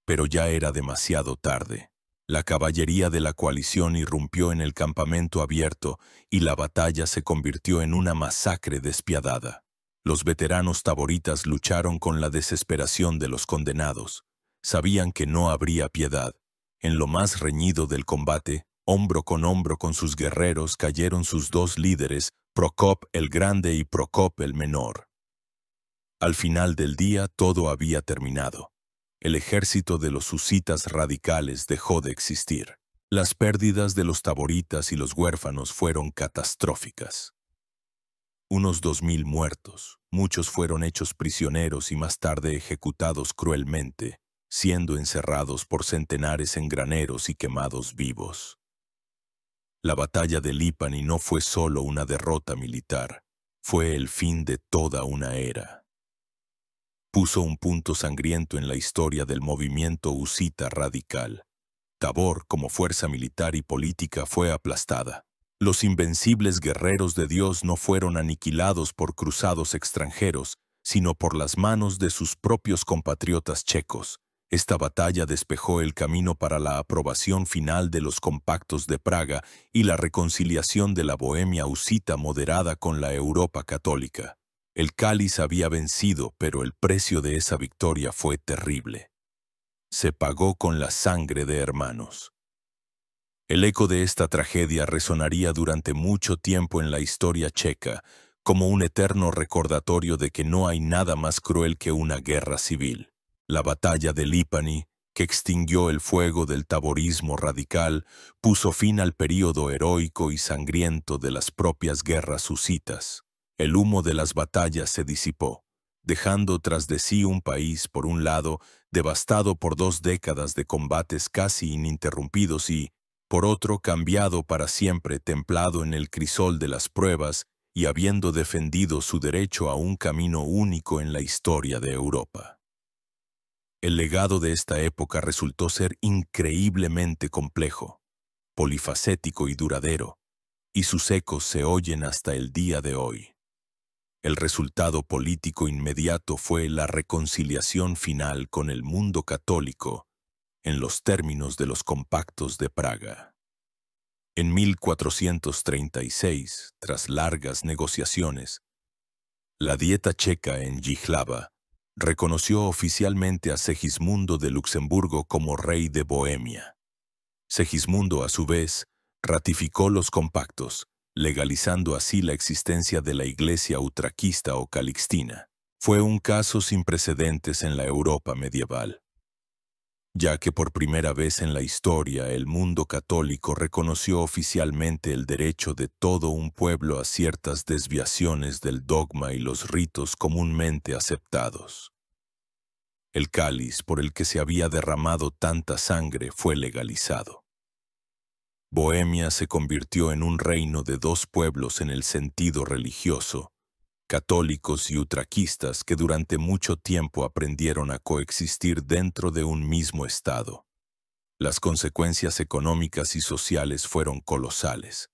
pero ya era demasiado tarde. La caballería de la coalición irrumpió en el campamento abierto y la batalla se convirtió en una masacre despiadada. Los veteranos taboritas lucharon con la desesperación de los condenados. Sabían que no habría piedad. En lo más reñido del combate, hombro con sus guerreros, cayeron sus dos líderes, Prokop el Grande y Prokop el Menor. Al final del día todo había terminado. El ejército de los husitas radicales dejó de existir. Las pérdidas de los taboritas y los huérfanos fueron catastróficas. Unos 2000 muertos, muchos fueron hechos prisioneros y más tarde ejecutados cruelmente, siendo encerrados por centenares en graneros y quemados vivos. La batalla de Lipani no fue solo una derrota militar, fue el fin de toda una era. Puso un punto sangriento en la historia del movimiento husita radical. Tabor, como fuerza militar y política, fue aplastada. Los invencibles guerreros de Dios no fueron aniquilados por cruzados extranjeros, sino por las manos de sus propios compatriotas checos. Esta batalla despejó el camino para la aprobación final de los compactos de Praga y la reconciliación de la Bohemia husita moderada con la Europa católica. El cáliz había vencido, pero el precio de esa victoria fue terrible. Se pagó con la sangre de hermanos. El eco de esta tragedia resonaría durante mucho tiempo en la historia checa, como un eterno recordatorio de que no hay nada más cruel que una guerra civil. La batalla de Lipani, que extinguió el fuego del taborismo radical, puso fin al período heroico y sangriento de las propias guerras husitas. El humo de las batallas se disipó, dejando tras de sí un país, por un lado, devastado por 2 décadas de combates casi ininterrumpidos y, por otro, cambiado para siempre, templado en el crisol de las pruebas y habiendo defendido su derecho a un camino único en la historia de Europa. El legado de esta época resultó ser increíblemente complejo, polifacético y duradero, y sus ecos se oyen hasta el día de hoy. El resultado político inmediato fue la reconciliación final con el mundo católico en los términos de los compactos de Praga. En 1436, tras largas negociaciones, la Dieta checa en Jihlava reconoció oficialmente a Segismundo de Luxemburgo como rey de Bohemia. Segismundo, a su vez, ratificó los compactos, legalizando así la existencia de la Iglesia utraquista o calixtina. Fue un caso sin precedentes en la Europa medieval, ya que por primera vez en la historia el mundo católico reconoció oficialmente el derecho de todo un pueblo a ciertas desviaciones del dogma y los ritos comúnmente aceptados. El cáliz por el que se había derramado tanta sangre fue legalizado. Bohemia se convirtió en un reino de 2 pueblos en el sentido religioso, católicos y utraquistas que durante mucho tiempo aprendieron a coexistir dentro de un mismo estado. Las consecuencias económicas y sociales fueron colosales.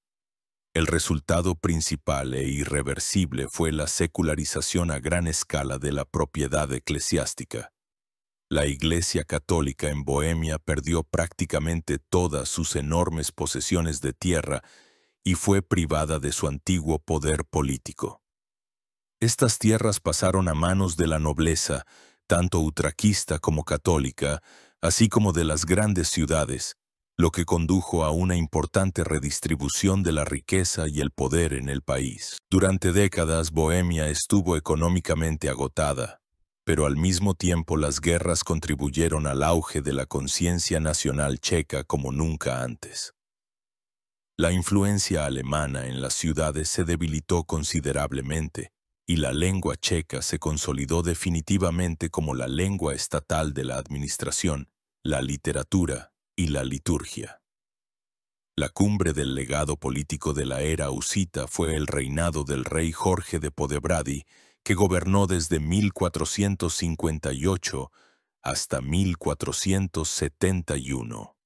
El resultado principal e irreversible fue la secularización a gran escala de la propiedad eclesiástica. La Iglesia católica en Bohemia perdió prácticamente todas sus enormes posesiones de tierra y fue privada de su antiguo poder político. Estas tierras pasaron a manos de la nobleza, tanto utraquista como católica, así como de las grandes ciudades, lo que condujo a una importante redistribución de la riqueza y el poder en el país. Durante décadas, Bohemia estuvo económicamente agotada, pero al mismo tiempo las guerras contribuyeron al auge de la conciencia nacional checa como nunca antes. La influencia alemana en las ciudades se debilitó considerablemente, y la lengua checa se consolidó definitivamente como la lengua estatal de la administración, la literatura y la liturgia. La cumbre del legado político de la era husita fue el reinado del rey Jorge de Podebrady, que gobernó desde 1458 hasta 1471.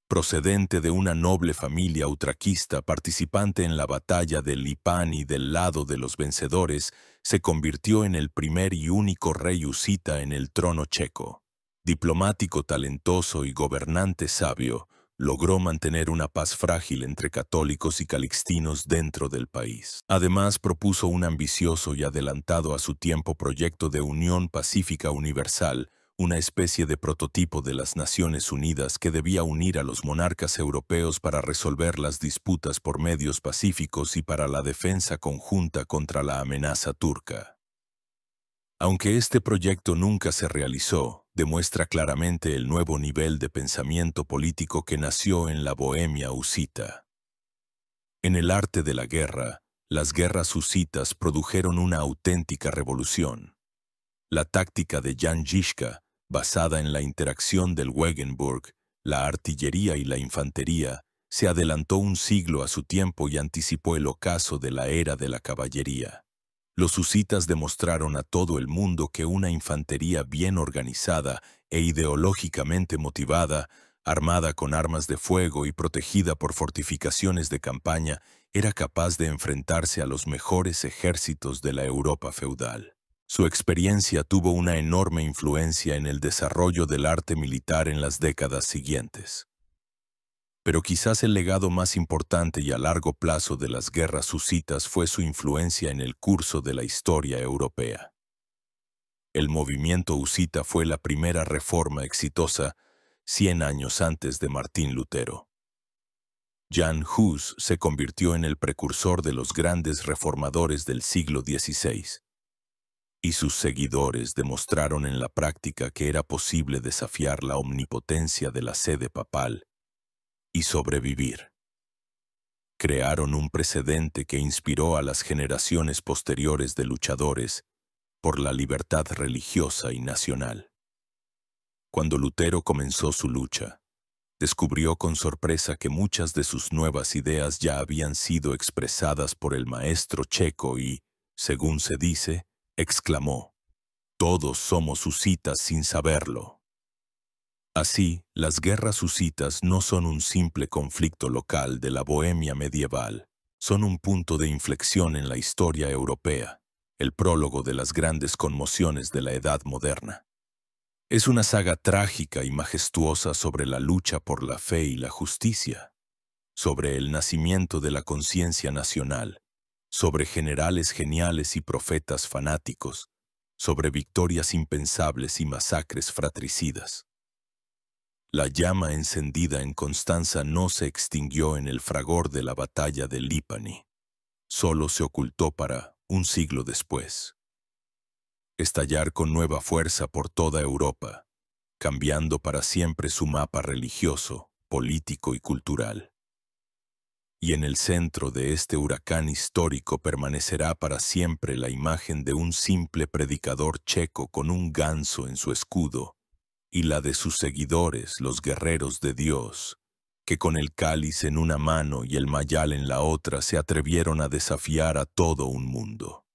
Procedente de una noble familia utraquista participante en la batalla de Lipani del lado de los vencedores, se convirtió en el primer y único rey husita en el trono checo. Diplomático talentoso y gobernante sabio, logró mantener una paz frágil entre católicos y calixtinos dentro del país. Además, propuso un ambicioso y adelantado a su tiempo proyecto de unión pacífica universal, una especie de prototipo de las Naciones Unidas que debía unir a los monarcas europeos para resolver las disputas por medios pacíficos y para la defensa conjunta contra la amenaza turca. Aunque este proyecto nunca se realizó, demuestra claramente el nuevo nivel de pensamiento político que nació en la Bohemia husita. En el arte de la guerra, las guerras husitas produjeron una auténtica revolución. La táctica de Jan Žižka, basada en la interacción del Wegenburg, la artillería y la infantería, se adelantó un siglo a su tiempo y anticipó el ocaso de la era de la caballería. Los husitas demostraron a todo el mundo que una infantería bien organizada e ideológicamente motivada, armada con armas de fuego y protegida por fortificaciones de campaña, era capaz de enfrentarse a los mejores ejércitos de la Europa feudal. Su experiencia tuvo una enorme influencia en el desarrollo del arte militar en las décadas siguientes. Pero quizás el legado más importante y a largo plazo de las guerras husitas fue su influencia en el curso de la historia europea. El movimiento husita fue la primera reforma exitosa 100 años antes de Martín Lutero. Jan Hus se convirtió en el precursor de los grandes reformadores del siglo XVI. Y sus seguidores demostraron en la práctica que era posible desafiar la omnipotencia de la sede papal y sobrevivir. Crearon un precedente que inspiró a las generaciones posteriores de luchadores por la libertad religiosa y nacional. Cuando Lutero comenzó su lucha, descubrió con sorpresa que muchas de sus nuevas ideas ya habían sido expresadas por el maestro checo y, según se dice, exclamó: «Todos somos husitas sin saberlo». Así, las guerras husitas no son un simple conflicto local de la Bohemia medieval, son un punto de inflexión en la historia europea, el prólogo de las grandes conmociones de la Edad Moderna. Es una saga trágica y majestuosa sobre la lucha por la fe y la justicia, sobre el nacimiento de la conciencia nacional, sobre generales geniales y profetas fanáticos, sobre victorias impensables y masacres fratricidas. La llama encendida en Constanza no se extinguió en el fragor de la batalla de Lipany, solo se ocultó para, un siglo después, estallar con nueva fuerza por toda Europa, cambiando para siempre su mapa religioso, político y cultural. Y en el centro de este huracán histórico permanecerá para siempre la imagen de un simple predicador checo con un ganso en su escudo, y la de sus seguidores, los guerreros de Dios, que con el cáliz en una mano y el mayal en la otra se atrevieron a desafiar a todo un mundo.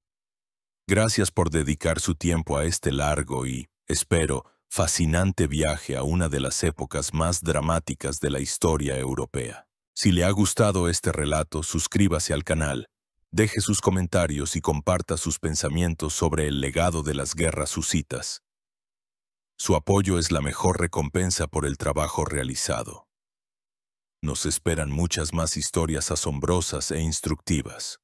Gracias por dedicar su tiempo a este largo y, espero, fascinante viaje a una de las épocas más dramáticas de la historia europea. Si le ha gustado este relato, suscríbase al canal, deje sus comentarios y comparta sus pensamientos sobre el legado de las guerras husitas. Su apoyo es la mejor recompensa por el trabajo realizado. Nos esperan muchas más historias asombrosas e instructivas.